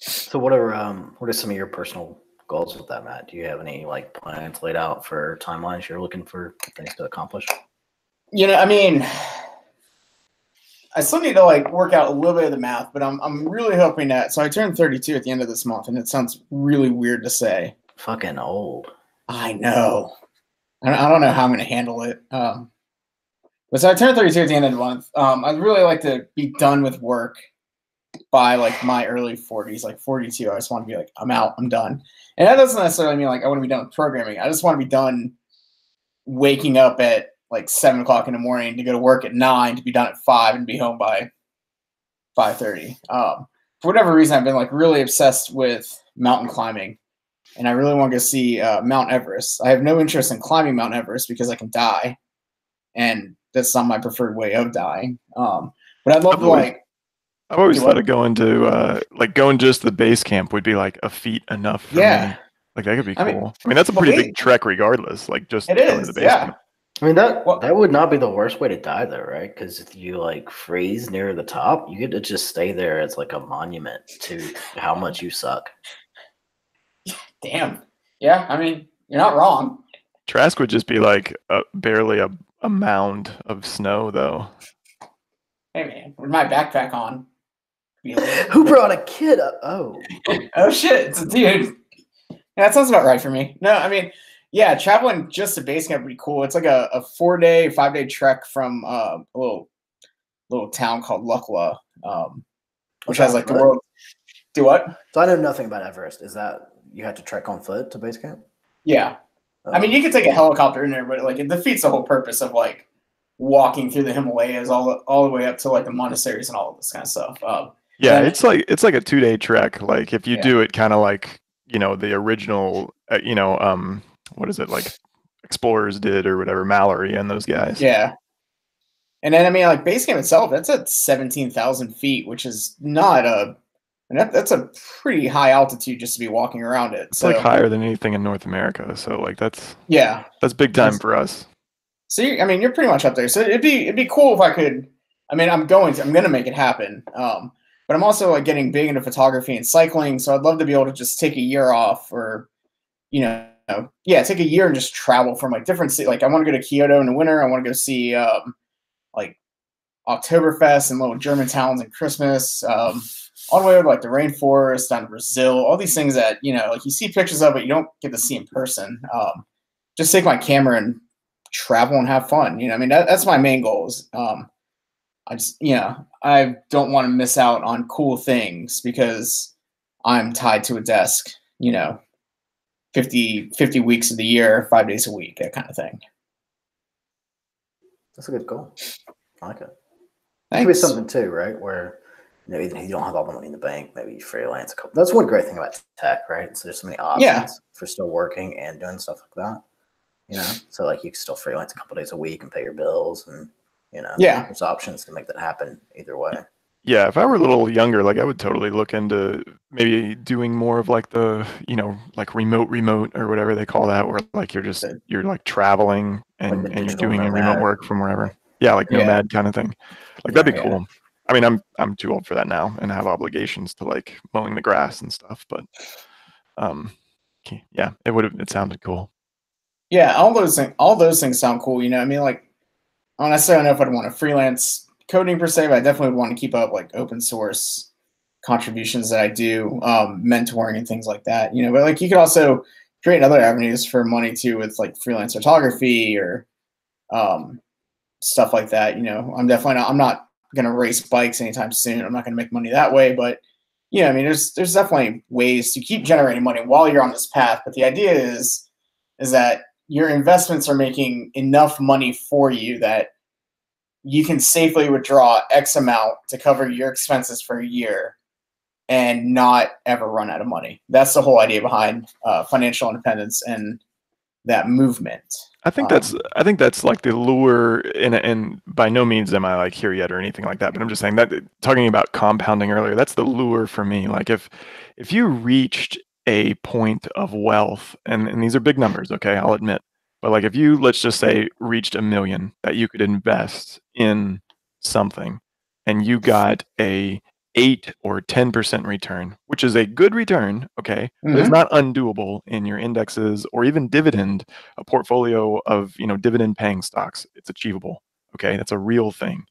So what are some of your personal goals with that, Matt? Do you have any like plans laid out for timelines you're looking for things to accomplish? I mean, I still need to like work out a little bit of the math, but I'm really hoping that. So I turned 32 at the end of this month, and it sounds really weird to say. Fucking old. I know. I don't know how I'm going to handle it. But so I turned 32 at the end of the month. I'd really like to be done with work by like my early 40s, like 42. I just want to be like, I'm out, I'm done. And that doesn't necessarily mean like I want to be done with programming. I just want to be done waking up at like 7 o'clock in the morning to go to work at 9 to be done at 5 and be home by 5:30. For whatever reason, I've been like really obsessed with mountain climbing, and I really want to go see Mount Everest. I have no interest in climbing Mount Everest because I can die, and that's not my preferred way of dying. But I'd love to like. I've always thought of going to going just the base camp would be like a feat enough for me. Like that could be cool. I mean that's a pretty big trek regardless. Like just going to the base camp. I mean that would not be the worst way to die though, right? Because if you like freeze near the top, you get to just stay there as like a monument to how much you suck. Damn. Yeah, I mean you're not wrong. Trask would just be like barely a mound of snow though. Hey man, with my backpack on. Who brought a kid up? Oh. Oh shit, it's a dude. Yeah, that sounds about right for me. No, I mean, yeah, traveling just to base camp would be cool. It's like a 4-day, 5-day trek from a little town called Lukla, which has like the world. Do what? So I know nothing about Everest. Is that you had to trek on foot to base camp? Yeah. I mean, you could take a helicopter in there, but like it defeats the whole purpose of like walking through the Himalayas all the way up to like the monasteries and all of this kind of stuff. Yeah, it's like a 2-day trek. Like if you do it kind of like, the original, what is it, like explorers did or whatever, Mallory and those guys. Yeah. And then I mean, like base camp itself, that's at 17,000 feet, which is not that's a pretty high altitude just to be walking around it. It's like higher than anything in North America. So like that's big time for us. So you're pretty much up there. So it'd be cool if I could. I mean, I'm gonna make it happen. But I'm also like getting big into photography and cycling. So I'd love to be able to just take a year off, or take a year and just travel from like different cities. Like I want to go to Kyoto in the winter. I want to go see like Oktoberfest and little German towns and Christmas. All the way over like the rainforest, down to Brazil, all these things that, like you see pictures of, but you don't get to see in person. Just take my camera and travel and have fun. I mean, that's my main goals. I just, I don't want to miss out on cool things because I'm tied to a desk, 50 weeks of the year, 5 days a week, that kind of thing. That's a good goal. I like it. Thanks. Could be something too, right? Where even if you don't have all the money in the bank, maybe you freelance a couple. That's one great thing about tech, right? So there's so many options for still working and doing stuff like that. So like you can still freelance a couple days a week and pay your bills, and there's options to make that happen either way. Yeah, if I were a little younger, like I would totally look into maybe doing more of like the, like remote or whatever they call that, where like you're like traveling and you're doing remote work from wherever. Yeah, like nomad kind of thing. Like that'd be cool. I mean, I'm too old for that now and have obligations to like mowing the grass and stuff, but it sounded cool. Yeah, all those things sound cool. I mean, like I don't necessarily know if I'd want to freelance coding per se, but I definitely would want to keep up like open source contributions that I do, mentoring and things like that. But like you could also create other avenues for money too, with like freelance photography or stuff like that. I'm not going to race bikes anytime soon. I'm not going to make money that way, but I mean, there's definitely ways to keep generating money while you're on this path. But the idea is that your investments are making enough money for you that you can safely withdraw X amount to cover your expenses for a year and not ever run out of money. That's the whole idea behind financial independence and that movement. I think that's like the lure, and by no means am I like here yet or anything like that, but I'm just saying that, talking about compounding earlier, that's the lure for me. Like if you reached a point of wealth, and these are big numbers, okay, I'll admit, but like if you, let's just say, reached $1 million that you could invest in something and you got a 8 or 10% return, which is a good return, okay, but it's not undoable in your indexes or even dividend, a portfolio of dividend paying stocks. It's achievable, okay, that's a real thing.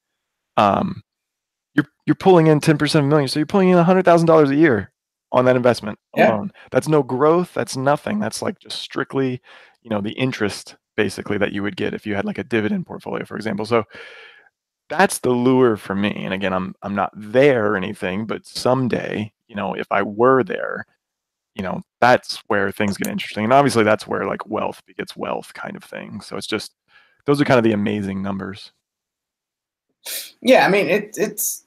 You're pulling in 10% of $1 million, so you're pulling in $100,000 a year on that investment alone. That's no growth, that's nothing. That's like just strictly the interest basically that you would get if you had like a dividend portfolio, for example. So that's the lure for me. And again, I'm not there or anything, but someday, if I were there, that's where things get interesting. And obviously that's where like wealth begets wealth kind of thing. So it's just, those are kind of the amazing numbers. Yeah, I mean, it's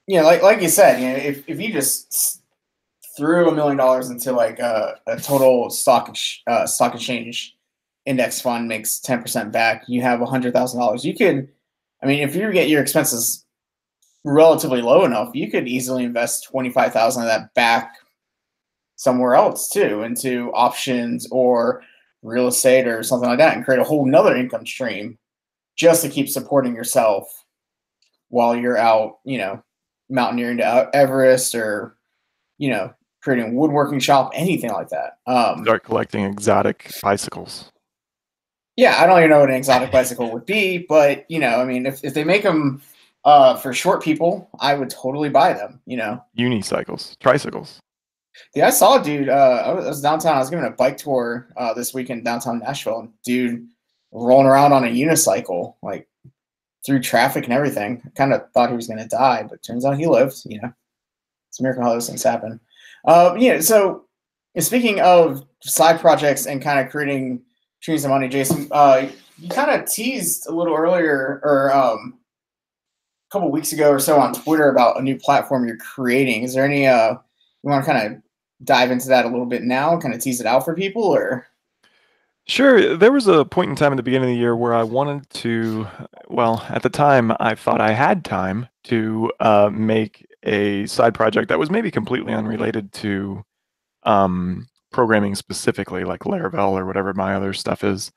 like you said, if you just threw $1 million into like a total stock exchange index fund, makes 10% back, you have $100,000. You could, I mean, if you get your expenses relatively low enough, you could easily invest 25,000 of that back somewhere else too, into options or real estate or something like that, and create a whole nother income stream just to keep supporting yourself while you're out, mountaineering to Everest, or, creating a woodworking shop, anything like that. Start collecting exotic bicycles. Yeah, I don't even know what an exotic bicycle would be, but I mean, if they make them For short people, I would totally buy them. Unicycles, tricycles. Yeah, I saw a dude. I was downtown. I was giving a bike tour this weekend downtown Nashville. And dude rolling around on a unicycle, like through traffic and everything. I kind of thought he was going to die, but turns out he lived. It's a miracle how those things happen. So speaking of side projects and kind of creating streams of money, Jason, you kind of teased a little earlier or a couple weeks ago or so on Twitter about a new platform you're creating. Is there any you want to kind of dive into that a little bit now, kind of tease it out for people, or? Sure. There was a point in time at the beginning of the year where I wanted to, well, at the time, I thought I had time to make a side project that was maybe completely unrelated to programming specifically, like Laravel or whatever my other stuff is,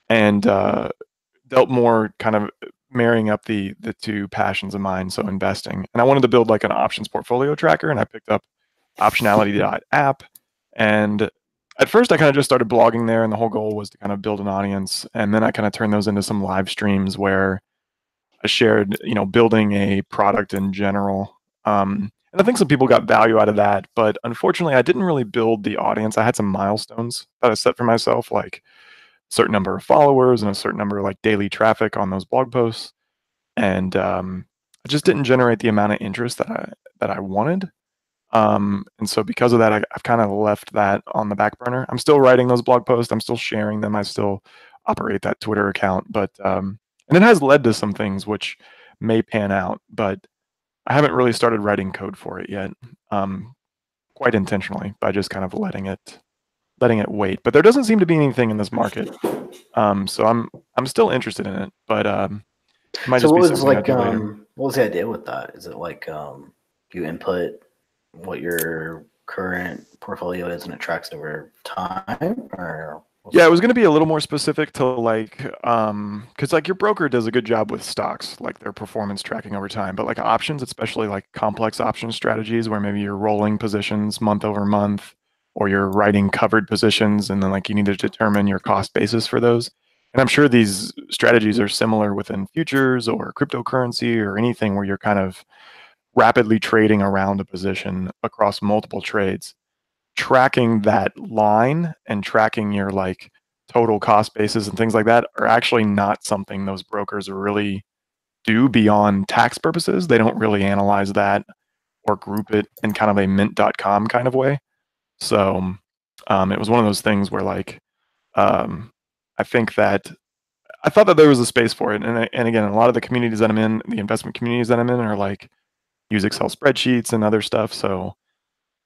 and dealt more kind of marrying up the two passions of mine, so investing. And I wanted to build like an options portfolio tracker, and I picked up optionality.app. And at first I kind of just started blogging there, and the whole goal was to kind of build an audience. And then I kind of turned those into some live streams where I shared, building a product in general. And I think some people got value out of that, but unfortunately I didn't really build the audience. I had some milestones that I set for myself, like a certain number of followers and a certain number of like daily traffic on those blog posts. And I just didn't generate the amount of interest that I wanted. And so because of that, I've kind of left that on the back burner. I'm still writing those blog posts. I'm still sharing them. I still operate that Twitter account, but and it has led to some things which may pan out, but I haven't really started writing code for it yet, quite intentionally, by just kind of letting it wait. But there doesn't seem to be anything in this market, so I'm still interested in it, but it might So just what be was something I like do later. what was the idea with that? Is it like you input what your current portfolio is and it tracks over time, or Yeah, it was going to be a little more specific to like, because like your broker does a good job with stocks, like their performance tracking over time, but like options, especially like complex option strategies where maybe you're rolling positions month over month, or you're writing covered positions, and then like you need to determine your cost basis for those. And I'm sure these strategies are similar within futures or cryptocurrency or anything where you're kind of rapidly trading around a position across multiple trades. Tracking that line and tracking your like total cost basis and things like that are actually not something those brokers really do beyond tax purposes. They don't really analyze that or group it in kind of a mint.com kind of way. So it was one of those things where like I think that I thought that there was a space for it. And again, a lot of the communities that I'm in, the investment communities that I'm in, are like use Excel spreadsheets and other stuff. So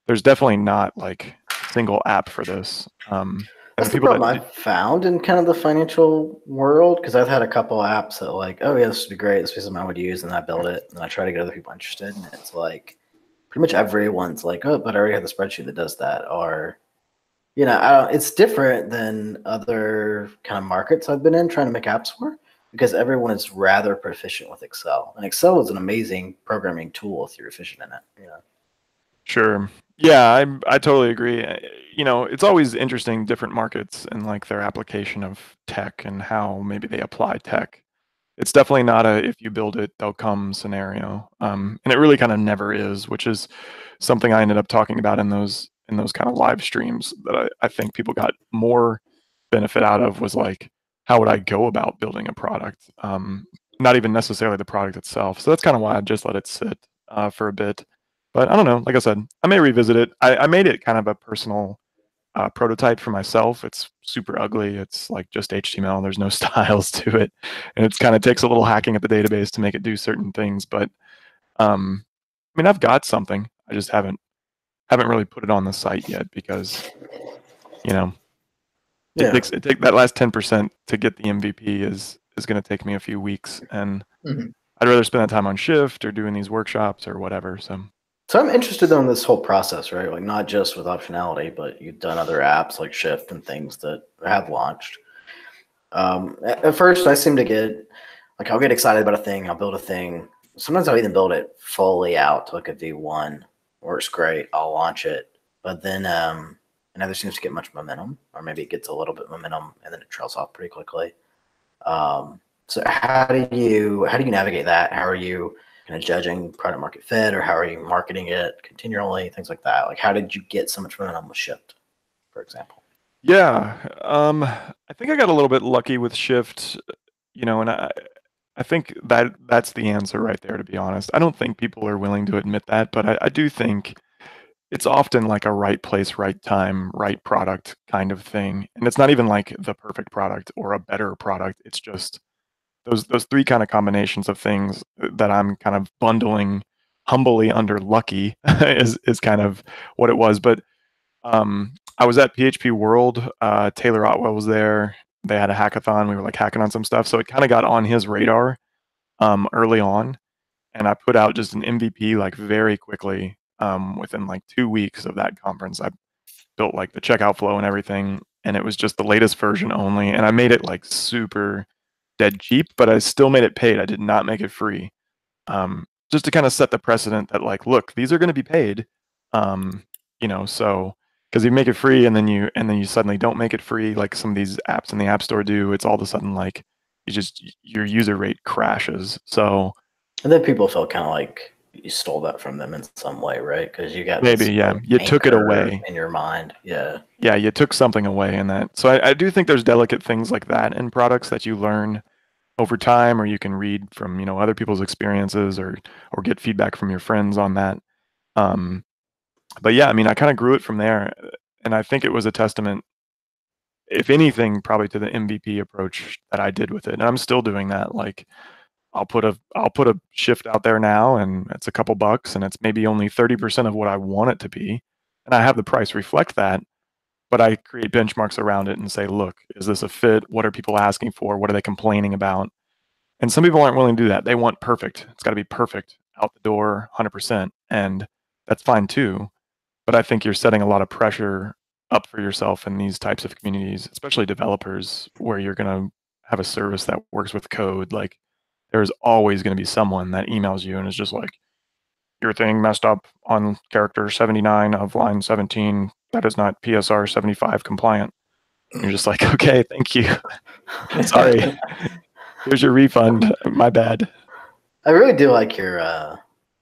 there's definitely not like a single app for this. And that's the the people problem that I've found in kind of the financial world, because I've had a couple apps that like, oh yeah, this would be great, this would be something I would use, and I build it, and I try to get other people interested, and it's like pretty much everyone's like, oh, but I already have the spreadsheet that does that, or it's different than other kind of markets I've been in trying to make apps for, because everyone is rather proficient with Excel, and Excel is an amazing programming tool if you're efficient in it. Sure. Yeah, I totally agree. It's always interesting different markets and like their application of tech and how maybe they apply tech. It's definitely not a if you build it they'll come scenario. And it really kind of never is, which is something I ended up talking about in those kind of live streams that I think people got more benefit out of, was like how would I go about building a product? Not even necessarily the product itself. So that's kind of why I just let it sit for a bit. But I don't know. Like I said, I may revisit it. I made it kind of a personal prototype for myself. It's super ugly. It's like just HTML. There's no styles to it, and it's kind of takes a little hacking at the database to make it do certain things. But I mean, I've got something. I just haven't really put it on the site yet because you know it take that last 10% to get the MVP is going to take me a few weeks, and I'd rather spend that time on Shift or doing these workshops or whatever. So I'm interested in this whole process, right? Like not just with optionality, but you've done other apps like Shift and things that have launched. At first, I seem to get like I'll get excited about a thing, I'll build a thing. Sometimes I'll even build it fully out to like a V1. Works great, I'll launch it, but then it never seems to get much momentum, or maybe it gets a little bit momentum and then it trails off pretty quickly. So how do you navigate that? How are you kind of judging product market fit, or how are you marketing it continually, things like that? Like, how did you get so much momentum with Shift, for example? Yeah, I think I got a little bit lucky with Shift, and I think that's the answer right there, to be honest. I don't think people are willing to admit that, but I do think it's often like a right place, right time, right product kind of thing. And it's not even like the perfect product or a better product. It's just those three kind of combinations of things that I'm kind of bundling humbly under lucky is kind of what it was. But I was at PHP World. Taylor Otwell was there. They had a hackathon. We were like hacking on some stuff, so it kind of got on his radar early on, and I put out just an MVP like very quickly. Within like 2 weeks of that conference, I built like the checkout flow and everything, and it was just the latest version only. And I made it like super dead cheap, but I still made it paid. I did not make it free, just to kind of set the precedent that like, look, these are going to be paid, um, so because you make it free and then you suddenly don't make it free, like some of these apps in the App Store do. It's all of a sudden like your user rate crashes. So And then people felt kind of like you stole that from them in some way, right? Because you got maybe, this yeah, like, you took it anchor away. in your mind. Yeah. Yeah, you took something away in that. So I do think there's delicate things like that in products that you learn over time, or you can read from other people's experiences, or get feedback from your friends on that. Um, but yeah, I mean, I kind of grew it from there, and I think it was a testament, if anything, probably to the MVP approach that I did with it. And I'm still doing that. Like, I'll put a shift out there now, and it's a couple bucks, and it's maybe only 30% of what I want it to be, and I have the price reflect that. But I create benchmarks around it and say, look, is this a fit? What are people asking for? What are they complaining about? And some people aren't willing to do that. They want perfect. It's got to be perfect out the door, 100%. And that's fine too. But I think you're setting a lot of pressure up for yourself in these types of communities, especially developers, where you're going to have a service that works with code. Like, there's always going to be someone that emails you and is just like, your thing messed up on character 79 of line 17. That is not PSR 75 compliant. And you're just like, okay, thank you. Sorry. Here's your refund. My bad. I really do like your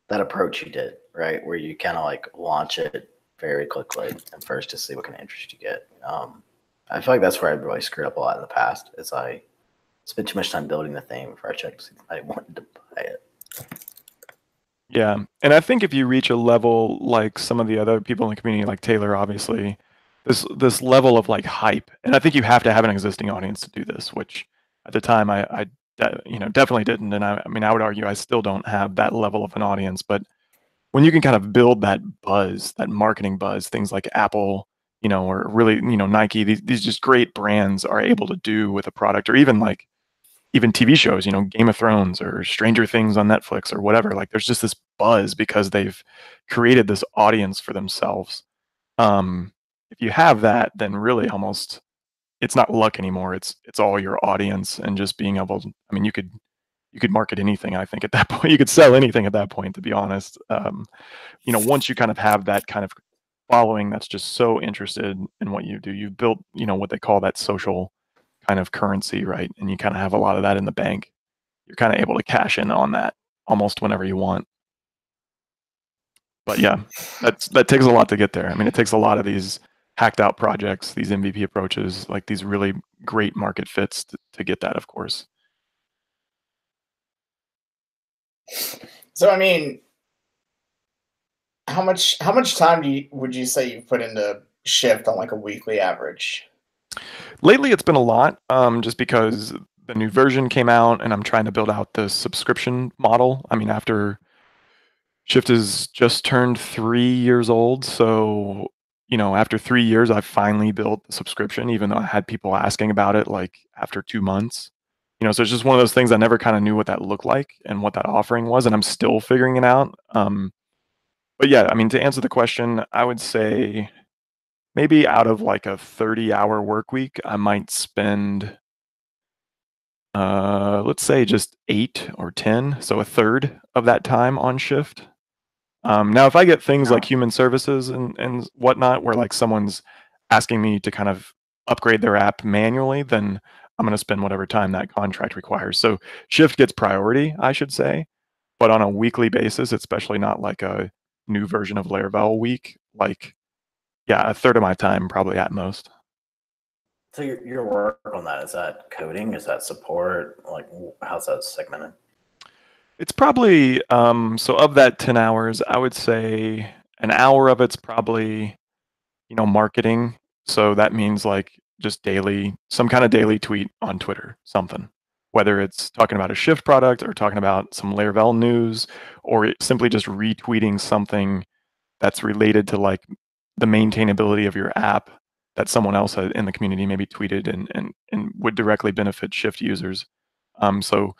that approach you did, right? Where you kind of like launch it very quickly and first to see what kind of interest you get. I feel like that's where I really screwed up a lot in the past. Is I spent too much time building the thing before I checked to see if I wanted to buy it. Yeah. And I think if you reach a level like some of the other people in the community, like Taylor, obviously, this level of like hype, and I think you have to have an existing audience to do this, which at the time I definitely didn't. And I mean, I would argue I still don't have that level of an audience. But when you can kind of build that buzz, that marketing buzz, things like Apple, or really, Nike, these just great brands are able to do with a product, or even TV shows, Game of Thrones or Stranger Things on Netflix or whatever. Like, there's just this buzz because they've created this audience for themselves. If you have that, then really almost it's not luck anymore. It's all your audience, and just being able to, I mean, you could market anything, I think, at that point. You could sell anything at that point, to be honest. Once you kind of have that kind of following that's just so interested in what you do, you've built, what they call that social kind of currency, right? And you kind of have a lot of that in the bank. You're kind of able to cash in on that almost whenever you want. But yeah, that takes a lot to get there. I mean, it takes a lot of these hacked out projects, these MVP approaches, like these really great market fits to get that, of course. So I mean, how much time would you say you put into Shift on like a weekly average? Lately, it's been a lot, just because the new version came out, and I'm trying to build out the subscription model. I mean, after Shift has just turned 3 years old, so after 3 years, I finally built the subscription, even though I had people asking about it like after 2 months. So it's just one of those things I never kind of knew what that looked like and what that offering was, and I'm still figuring it out. But yeah, I mean, to answer the question, I would say maybe out of like a 30-hour work week, I might spend, let's say, just 8 or 10, so a third of that time on Shift. Now, if I get things like human services and whatnot, where like someone's asking me to kind of upgrade their app manually, then I'm going to spend whatever time that contract requires. So shift gets priority, I should say, but on a weekly basis, especially not like a new version of Laravel week, like, yeah, a third of my time probably at most. So your work on that, is that coding? Is that support? Like, how's that segmented? It's probably, so of that 10 hours, I would say an hour of it's probably, marketing. So that means like just daily, some kind of daily tweet on Twitter, something. Whether it's talking about a Shift product or talking about some Laravel news, or simply just retweeting something that's related to like the maintainability of your app that someone else in the community maybe tweeted and would directly benefit Shift users. So,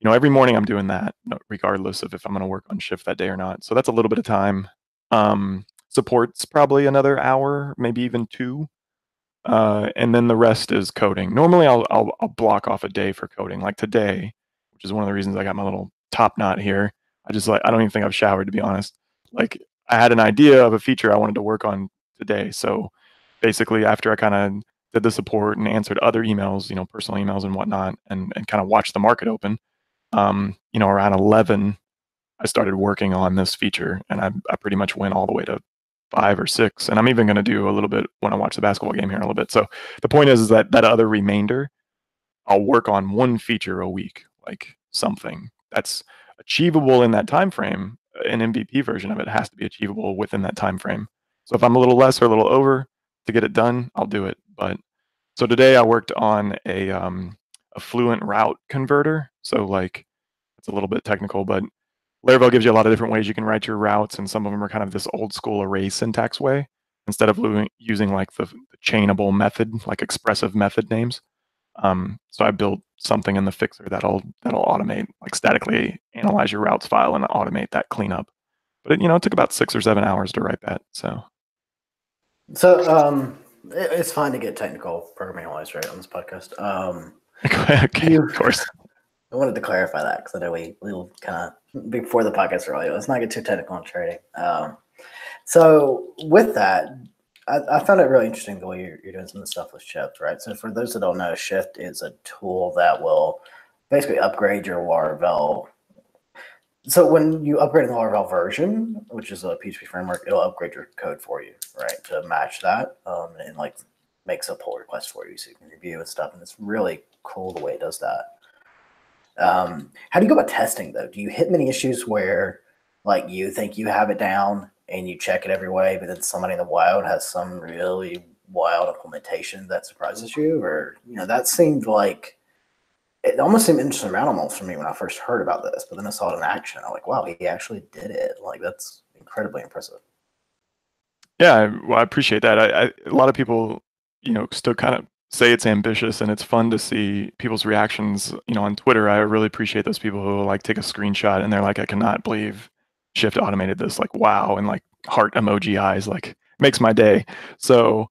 every morning I'm doing that, regardless of if I'm going to work on Shift that day or not. So that's a little bit of time. Support's probably another hour, maybe even 2. And then the rest is coding. Normally I'll block off a day for coding. Like today, which is one of the reasons I got my little top knot here. I don't even think I've showered, to be honest. Like, I had an idea of a feature I wanted to work on today. So basically, after I kind of did the support and answered other emails, personal emails and whatnot, and kind of watched the market open, around 11, I started working on this feature, and I pretty much went all the way to 5 or 6, and I'm even going to do a little bit when I watch the basketball game here in a little bit. So the point is that that other remainder, I'll work on one feature a week, like something that's achievable in that time frame. An MVP version of it has to be achievable within that time frame. So if I'm a little less or a little over to get it done, I'll do it. But so today I worked on a fluent route converter. So like, it's a little bit technical, but Laravel gives you a lot of different ways you can write your routes, and some of them are kind of this old school array syntax way instead of using like the chainable method, like expressive method names. So I built something in the fixer that'll automate, like statically analyze your routes file and automate that cleanup. But it took about 6 or 7 hours to write that. So It's fine to get technical programming wise, right, on this podcast. okay, of course. I wanted to clarify that because I know we kind of before the podcast earlier. Let's not get too technical on trading. So with that, I found it really interesting the way you're doing some of the stuff with Shift, right? So for those that don't know, Shift is a tool that will basically upgrade your Laravel. So when you upgrade the Laravel version, which is a PHP framework, it'll upgrade your code for you, right, to match that, and like makes a pull request for you so you can review and stuff. And it's really cool the way it does that. How do you go about testing though? Do you hit many issues where like you think you have it down and you check it every way, but then somebody in the wild has some really wild implementation that surprises you? Or, that seemed like, it almost seemed insurmountable for me when I first heard about this, but then I saw it in action. I'm like, wow, he actually did it. Like, that's incredibly impressive. Yeah, well, I appreciate that. A lot of people, still kind of say it's ambitious, and it's fun to see people's reactions, on Twitter. I really appreciate those people who like take a screenshot and they're like, I cannot believe Shift automated this, like, wow, and like heart emoji eyes, like, makes my day. So,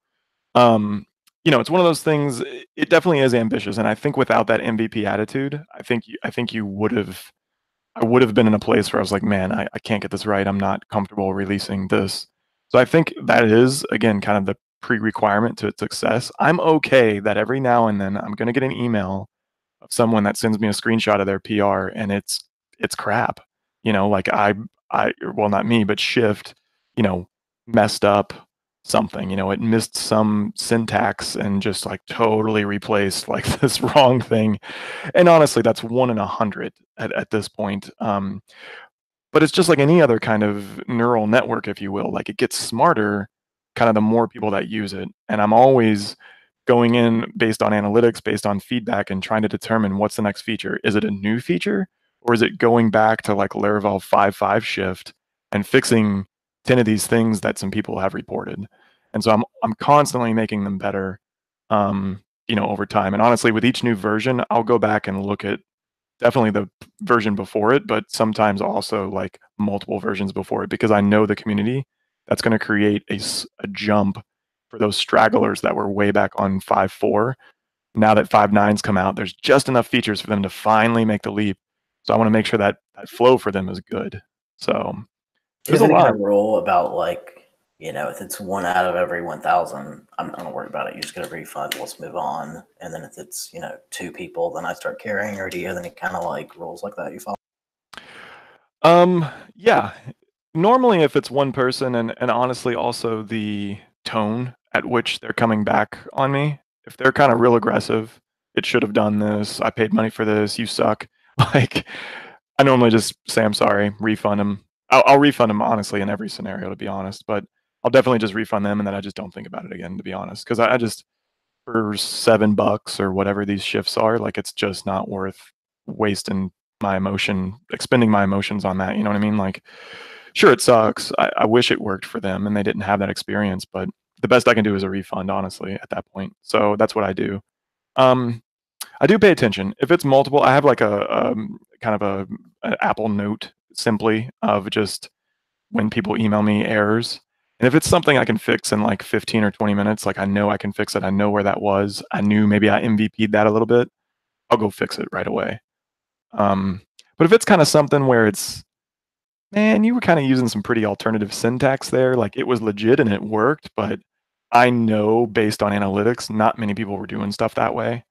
it's one of those things. It definitely is ambitious, and I think without that MVP attitude, I think I would have been in a place where I was like, man, I can't get this right. I'm not comfortable releasing this. So I think that is, again, kind of the pre-requirement to its success. I'm okay that every now and then I'm going to get an email of someone that sends me a screenshot of their PR and it's crap. Like well, not me, but Shift, messed up something. It missed some syntax and just like totally replaced like this wrong thing. And honestly, that's 1 in 100 at this point. But it's just like any other kind of neural network, if you will. Like, it gets smarter kind of the more people that use it. And I'm always going in based on analytics, based on feedback, and trying to determine what's the next feature. Is it a new feature, or is it going back to like Laravel 5.5 Shift and fixing 10 of these things that some people have reported? And so I'm constantly making them better, over time. And honestly, with each new version, I'll go back and look at definitely the version before it, but sometimes also like multiple versions before it, because I know the community that's going to create a jump for those stragglers that were way back on 5.4. Now that 5.9's come out, there's just enough features for them to finally make the leap. So I want to make sure that flow for them is good. So there's any kind of rule about like if it's 1 out of every 1,000, I'm not gonna worry about it. You just get a refund. Let's move on. And then if it's 2 people, then I start carrying. Or do you have any kind of like rules like that you follow? Yeah. Normally, if it's one person, and honestly, also the tone at which they're coming back on me, if they're kind of real aggressive, it should have done this. I paid money for this. You suck. Like, I normally just say I'm sorry, refund them. I'll refund them honestly in every scenario, to be honest. But I'll definitely just refund them, and then I just don't think about it again, to be honest. Because I just for $7 or whatever these shifts are, like it's just not worth wasting expending my emotions on that. You know what I mean? Like, sure, it sucks. I wish it worked for them and they didn't have that experience, but the best I can do is a refund, honestly, at that point. So that's what I do. Um, I do pay attention. If it's multiple, I have like a kind of a Apple Note simply of just when people email me errors. And if it's something I can fix in like 15 or 20 minutes, like I know I can fix it, I know where that was, I knew maybe I MVP'd that a little bit, I'll go fix it right away. Um, but if it's kind of something where it's, man, you were kind of using some pretty alternative syntax there, like it was legit and it worked, but I know based on analytics, not many people were doing stuff that way.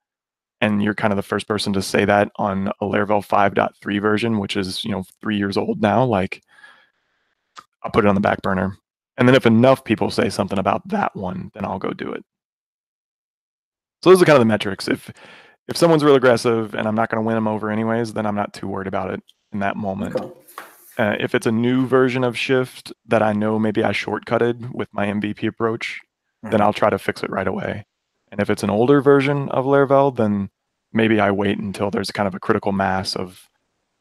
And you're kind of the first person to say that on a Laravel 5.3 version, which is, 3 years old now. Like, I'll put it on the back burner. And then if enough people say something about that one, then I'll go do it. So those are kind of the metrics. If someone's real aggressive and I'm not going to win them over anyways, then I'm not too worried about it in that moment. Okay. If it's a new version of Shift that I know maybe I shortcutted with my MVP approach, then I'll try to fix it right away. And if it's an older version of Laravel, then maybe I wait until there's kind of a critical mass of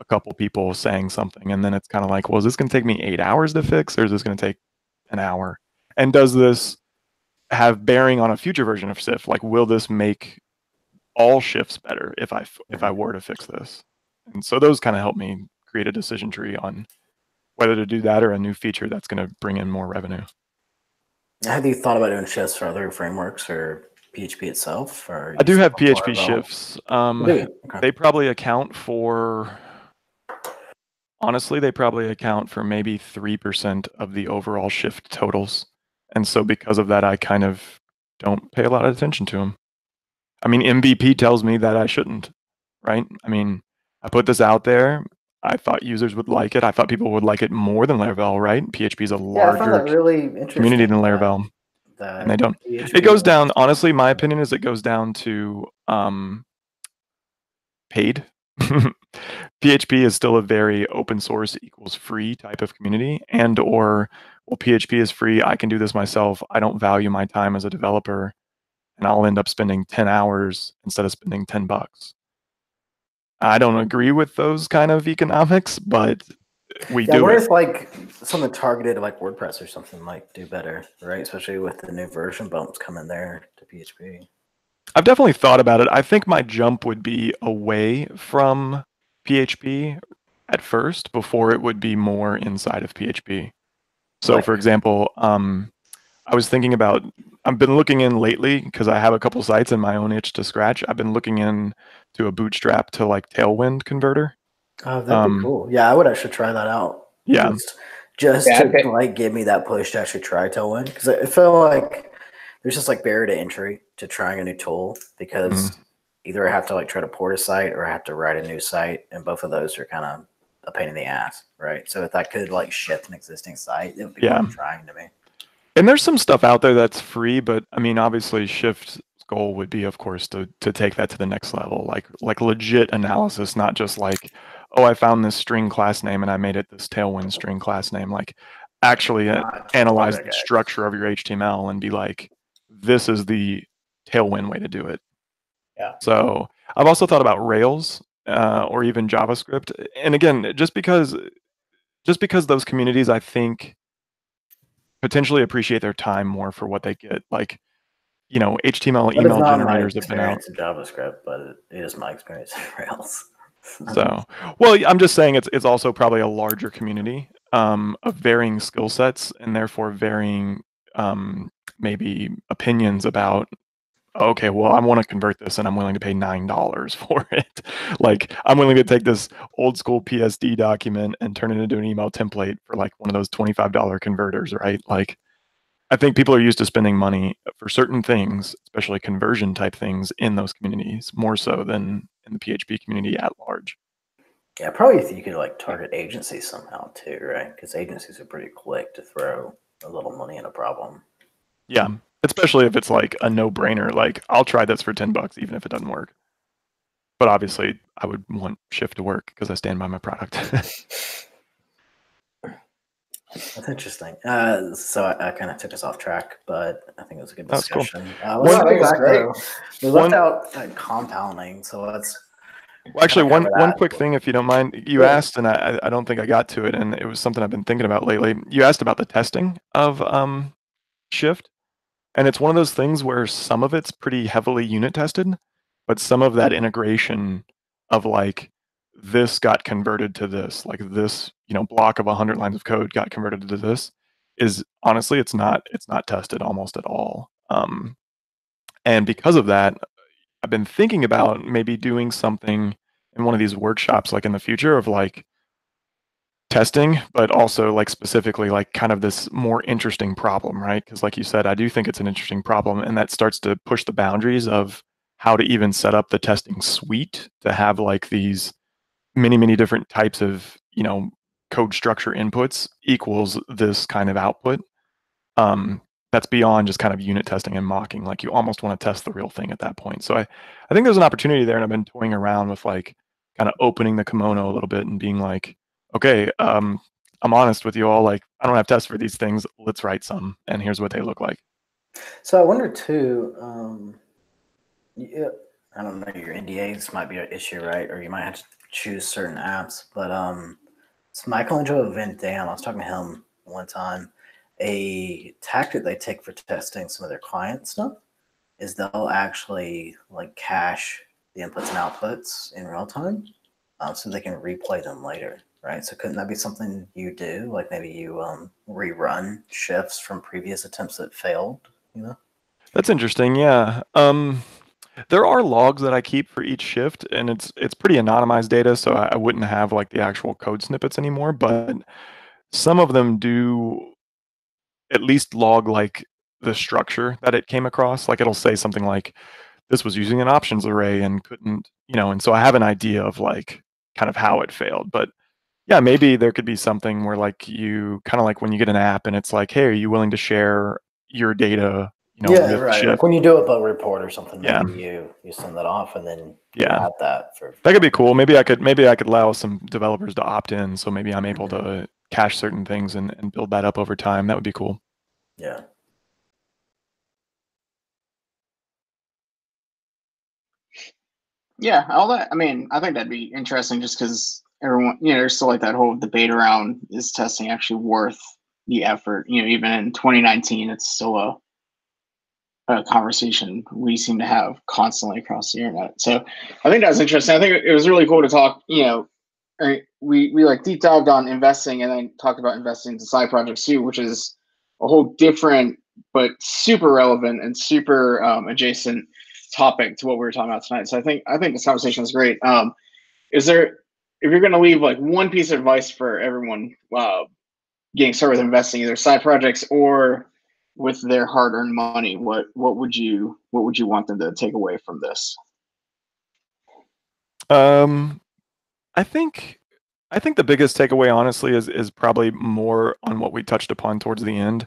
a couple people saying something. And then it's kind of like, well, is this going to take me 8 hours to fix, or is this going to take an hour? And does this have bearing on a future version of Shift? Like, will this make all shifts better if I were to fix this? And so those kind of help me create a decision tree on whether to do that or a new feature that's going to bring in more revenue. Have you thought about doing shifts for other frameworks or PHP itself? Or I do have just PHP Laravel? shifts. Okay. They probably account for, honestly, they probably account for maybe 3% of the overall shift totals. And so because of that, I kind of don't pay a lot of attention to them. I mean, MVP tells me that I shouldn't, right? I mean, I put this out there. I thought users would like it. I thought people would like it more than Laravel, right? PHP is a I found larger that really interesting. community than Laravel. And they don't. It goes down, honestly, my opinion is it goes down to paid. PHP is still a very open source equals free type of community, and or, well, PHP is free, I can do this myself, I don't value my time as a developer, and I'll end up spending 10 hours instead of spending $10. I don't agree with those kind of economics, but we do what it. if like something targeted like WordPress or something might do better, right? Especially with the new version bumps coming there to PHP. I've definitely thought about it. I think my jump would be away from PHP at first before it would be more inside of PHP. So, for example, I was thinking about, I've been looking in lately because I have a couple sites in my own itch to scratch. I've been looking in to a Bootstrap to like Tailwind converter. Oh, that'd be cool. Yeah, I would actually try that out. Yeah. Just to like give me that push to actually try Tailwind, because I feel like there's just like barrier to entry to trying a new tool, because either I have to like try to port a site or I have to write a new site, and both of those are kind of a pain in the ass, right? So if I could like shift an existing site, it would be worth trying to me. And there's some stuff out there that's free, but I mean, obviously, Shift's goal would be, of course, to take that to the next level, like legit analysis, not just like, oh, I found this string class name and I made it this Tailwind string class name. Like, actually analyze the structure of your HTML and be like, this is the Tailwind way to do it. Yeah. So I've also thought about Rails or even JavaScript. And again, just because those communities, I think, potentially appreciate their time more for what they get. Like, HTML email generators have been out. In JavaScript, but it is my experience in Rails. So, well, I'm just saying it's also probably a larger community of varying skill sets and therefore varying maybe opinions about, okay, well, I want to convert this and I'm willing to pay $9 for it. Like, I'm willing to take this old school PSD document and turn it into an email template for like one of those $25 converters, right? Like, I think people are used to spending money for certain things, especially conversion type things in those communities, more so than in the PHP community at large. Yeah, probably if you could like target agencies somehow too, right? Because agencies are pretty quick to throw a little money in a problem. Yeah, especially if it's like a no-brainer. Like, I'll try this for $10, even if it doesn't work. But obviously, I would want Shift to work because I stand by my product. That's interesting. So I kind of took us off track, but I think it was a good That's cool. discussion. Well, I think it's great. We left out compounding, so let's. Well, actually, cover one that. quick thing, if you don't mind. You Sure. asked, and I don't think I got to it, and it was something I've been thinking about lately. You asked about the testing of Shift, and it's one of those things where some of it's pretty heavily unit tested, but some of that integration of like this got converted to this, like this, block of 100 lines of code got converted to this, is honestly it's not tested almost at all. And because of that, I've been thinking about maybe doing something in one of these workshops, like in the future, of like testing, but also like specifically like kind of this more interesting problem, right? Because like you said, I do think it's an interesting problem, and that starts to push the boundaries of how to even set up the testing suite to have like these many different types of code structure inputs equals this kind of output. That's beyond just kind of unit testing and mocking. Like, you almost want to test the real thing at that point. So I think there's an opportunity there, and I've been toying around with like kind of opening the kimono a little bit and being like, okay, I'm honest with you all. Like, I don't have tests for these things. Let's write some, and here's what they look like. So I wonder too. Yeah, I don't know. Your NDAs might be an issue, right? Or you might have to choose certain apps. But so Michelangelo Van Dam, I was talking to him one time. A tactic they take for testing some of their client stuff is they'll actually like cache the inputs and outputs in real time, so they can replay them later, right? So couldn't that be something you do? Like maybe you rerun shifts from previous attempts that failed, That's interesting. Yeah. There are logs that I keep for each shift, and it's pretty anonymized data, so I wouldn't have like the actual code snippets anymore. But some of them do at least log like the structure that it came across. Like, it'll say something like, this was using an options array and couldn't, and so I have an idea of like kind of how it failed. But yeah, maybe there could be something where like you kind of like when you get an app and it's like, hey, are you willing to share your data, Yeah, with right. Shift? Like when you do a bug report or something, Yeah. maybe you send that off and then you Yeah. add that for. That could be cool. Maybe I could allow some developers to opt in, so maybe I'm able to cache certain things and build that up over time. That would be cool. Yeah. Yeah, all that. I mean, I think that'd be interesting, just because everyone, there's still like that whole debate around, is testing actually worth the effort? Even in 2019, it's still a conversation we seem to have constantly across the internet. So I think that's interesting. I think it was really cool to talk. We like deep dived on investing, and then talked about investing into side projects too, which is a whole different but super relevant and super adjacent topic to what we were talking about tonight. So I think this conversation is great. Is there, if you're going to leave like one piece of advice for everyone getting started with investing, either side projects or with their hard-earned money, what would you want them to take away from this? I think the biggest takeaway, honestly, is probably more on what we touched upon towards the end.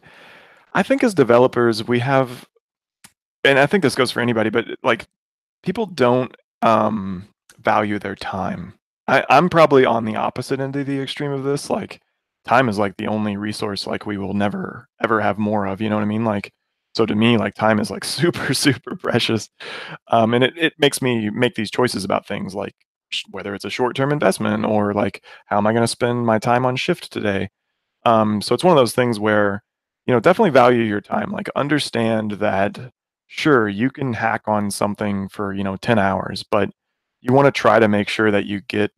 I think as developers, we have, and I think this goes for anybody, but like, people don't value their time. I'm probably on the opposite end of the extreme of this. Like, time is like the only resource like we will never ever have more of. You know what I mean? Like, so to me, like, time is like super precious, and it makes me make these choices about things like whether it's a short-term investment or like how am I going to spend my time on Shift today. So it's one of those things where, definitely value your time. Like, understand that, sure, you can hack on something for, 10 hours, but you want to try to make sure that you get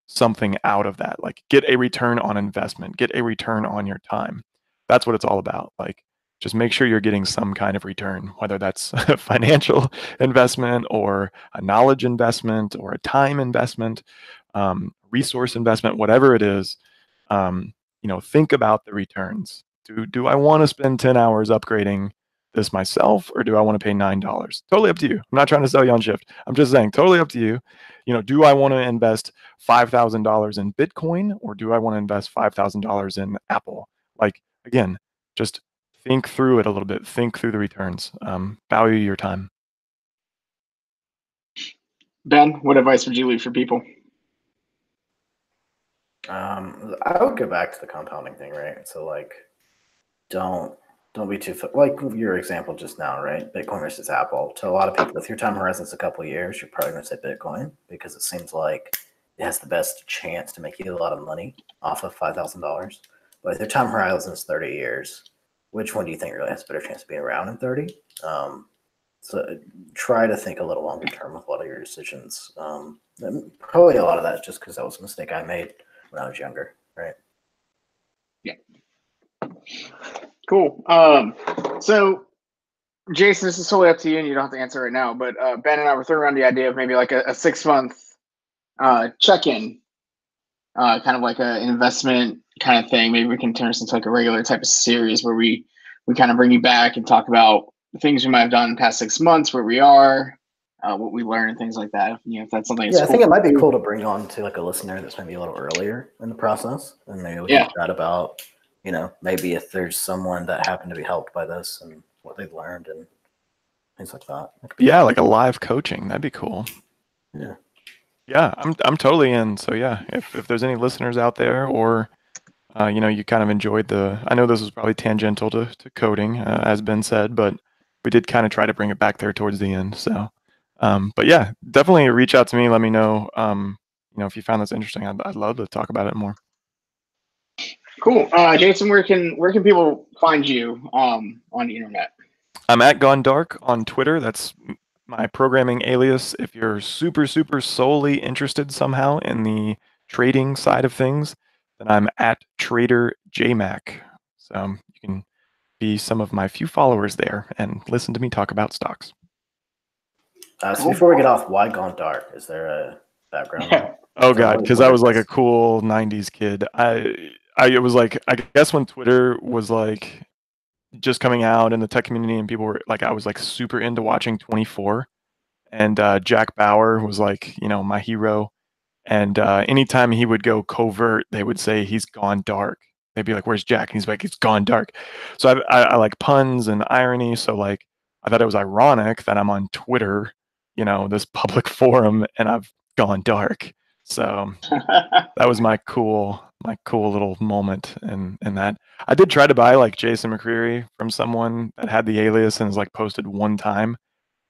something out of that. Like, get a return on investment, get a return on your time. That's what it's all about. Like, just make sure you're getting some kind of return, whether that's a financial investment or a knowledge investment or a time investment, resource investment, whatever it is. Think about the returns. do I want to spend 10 hours upgrading this myself, or do I want to pay $9? Totally up to you. I'm not trying to sell you on Shift. I'm just saying, totally up to you. Do I want to invest $5,000 in Bitcoin, or do I want to invest $5,000 in Apple? Like, again, just think through it a little bit. Think through the returns. Value your time. Ben, what advice would you leave for people? I would go back to the compounding thing, right? So like, don't be too like your example just now, right? Bitcoin versus Apple. To a lot of people, if your time horizon's a couple of years, you're probably going to say Bitcoin because it seems like it has the best chance to make you a lot of money off of $5,000. But if your time horizon is 30 years, which one do you think really has a better chance of being around in 30? So try to think a little longer term with a lot of your decisions. Probably a lot of that is just because that was a mistake I made when I was younger, right? Yeah. Cool. So, Jason, this is totally up to you, and you don't have to answer right now. But Ben and I were throwing around the idea of maybe like a 6-month check-in, kind of like an investment kind of thing. Maybe we can turn this into like a regular type of series where we kind of bring you back and talk about the things we might have done in the past 6 months, where we are, what we learned, things like that. If that's something. Yeah, I think it might be cool to bring on to like a listener that's maybe a little earlier in the process, and maybe we can chat about, maybe if there's someone that happened to be helped by this and what they've learned and things like that. Yeah, like a live coaching. That'd be cool. Yeah. Yeah, I'm totally in. So yeah, if there's any listeners out there, or you kind of enjoyed I know this was probably tangential to coding, as Ben said, but we did kind of try to bring it back there towards the end. So, but yeah, definitely reach out to me. Let me know, if you found this interesting. I'd love to talk about it more. Cool. Jason, where can people find you on the internet? I'm at Gone Dark on Twitter. That's my programming alias. If you're super, super solely interested somehow in the trading side of things, then I'm at Trader JMac. So you can be some of my few followers there and listen to me talk about stocks. So before we get off, why Gone Dark? Is there a background? Oh God, because I was like a cool '90s kid. It was like, I guess when Twitter was like just coming out in the tech community, and people were like, I was like super into watching 24, and Jack Bauer was like, my hero. And anytime he would go covert, they would say he's gone dark. They'd be like, "Where's Jack?" And he's like, "It's gone dark." So I like puns and irony. So like, I thought it was ironic that I'm on Twitter, this public forum, and I've gone dark. So that was my cool little moment. And that I did try to buy like Jason McCreary from someone that had the alias and is like posted one time,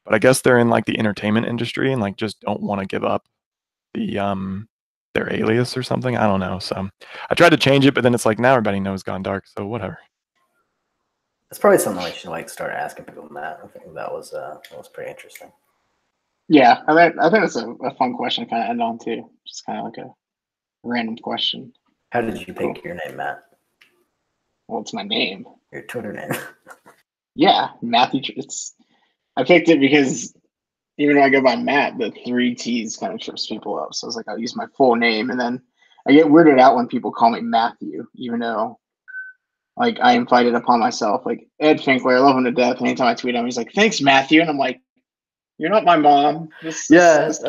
but I guess they're in like the entertainment industry and like just don't want to give up their alias or something. I don't know. So I tried to change it, but then it's like now everybody knows Gone Dark, so whatever. That's probably something we should like start asking people, Matt. I think that was pretty interesting. Yeah, I think it's a fun question to kind of end on too. Just kind of like a random question. How did you pick your name, Matt? Well, it's my name. Your Twitter name. Yeah, Matthew. I picked it because even though I go by Matt, the 3 T's kind of trips people up. So I was like, I'll use my full name, and then I get weirded out when people call me Matthew, even though like I invite it upon myself. Like Ed Finkler, I love him to death. Anytime I tweet him, he's like, "Thanks, Matthew," and I'm like, "You're not my mom." That's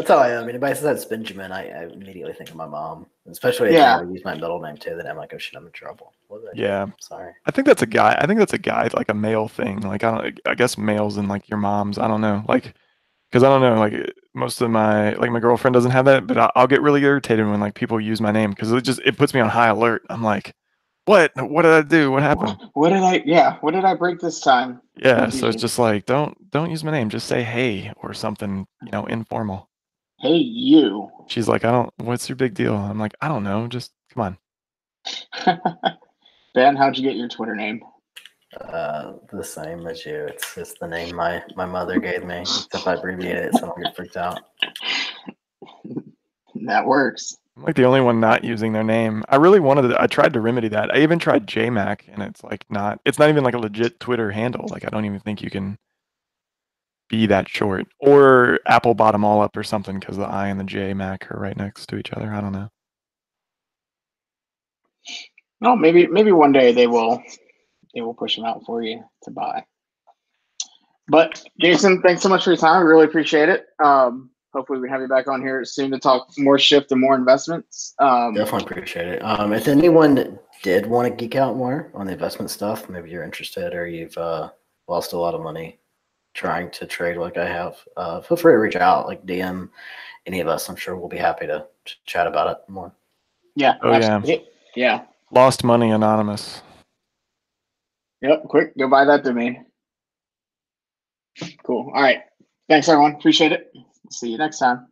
how I am. I mean, if I said Benjamin, I immediately think of my mom. Especially if I use my middle name too, then I'm like, oh shit, I'm in trouble. Yeah, sorry. I think that's a guy, like a male thing. Like I guess males and like your moms. I don't know, like because I don't know, like most of my girlfriend doesn't have that, but I'll get really irritated when like people use my name because it puts me on high alert. I'm like, what did I do? What happened? What did I break this time? Yeah, so it's just like don't use my name. Just say hey or something, informal. Hey, you. She's like, what's your big deal? I'm like, I don't know. Just come on. Ben, how'd you get your Twitter name? The same as you. It's just the name my mother gave me, except I abbreviate it so I don't get freaked out. That works. I'm like the only one not using their name. I tried to remedy that. I even tried JMac, and it's not even like a legit Twitter handle. Like I don't even think you can be that short. Or Apple bought them all up or something because the I and the J Mac are right next to each other. I don't know. Well, maybe one day they will it will push them out for you to buy. But Jason, thanks so much for your time. I really appreciate it. Hopefully we have you back on here soon to talk more shift and more investments. Definitely appreciate it. If anyone did want to geek out more on the investment stuff, maybe you're interested or you've lost a lot of money trying to trade like I have, feel free to reach out, like DM any of us. I'm sure we'll be happy to chat about it more. Yeah. Oh, absolutely. Yeah. Lost Money Anonymous. Yep. Quick, go buy that domain. Cool. All right. Thanks, everyone. Appreciate it. See you next time.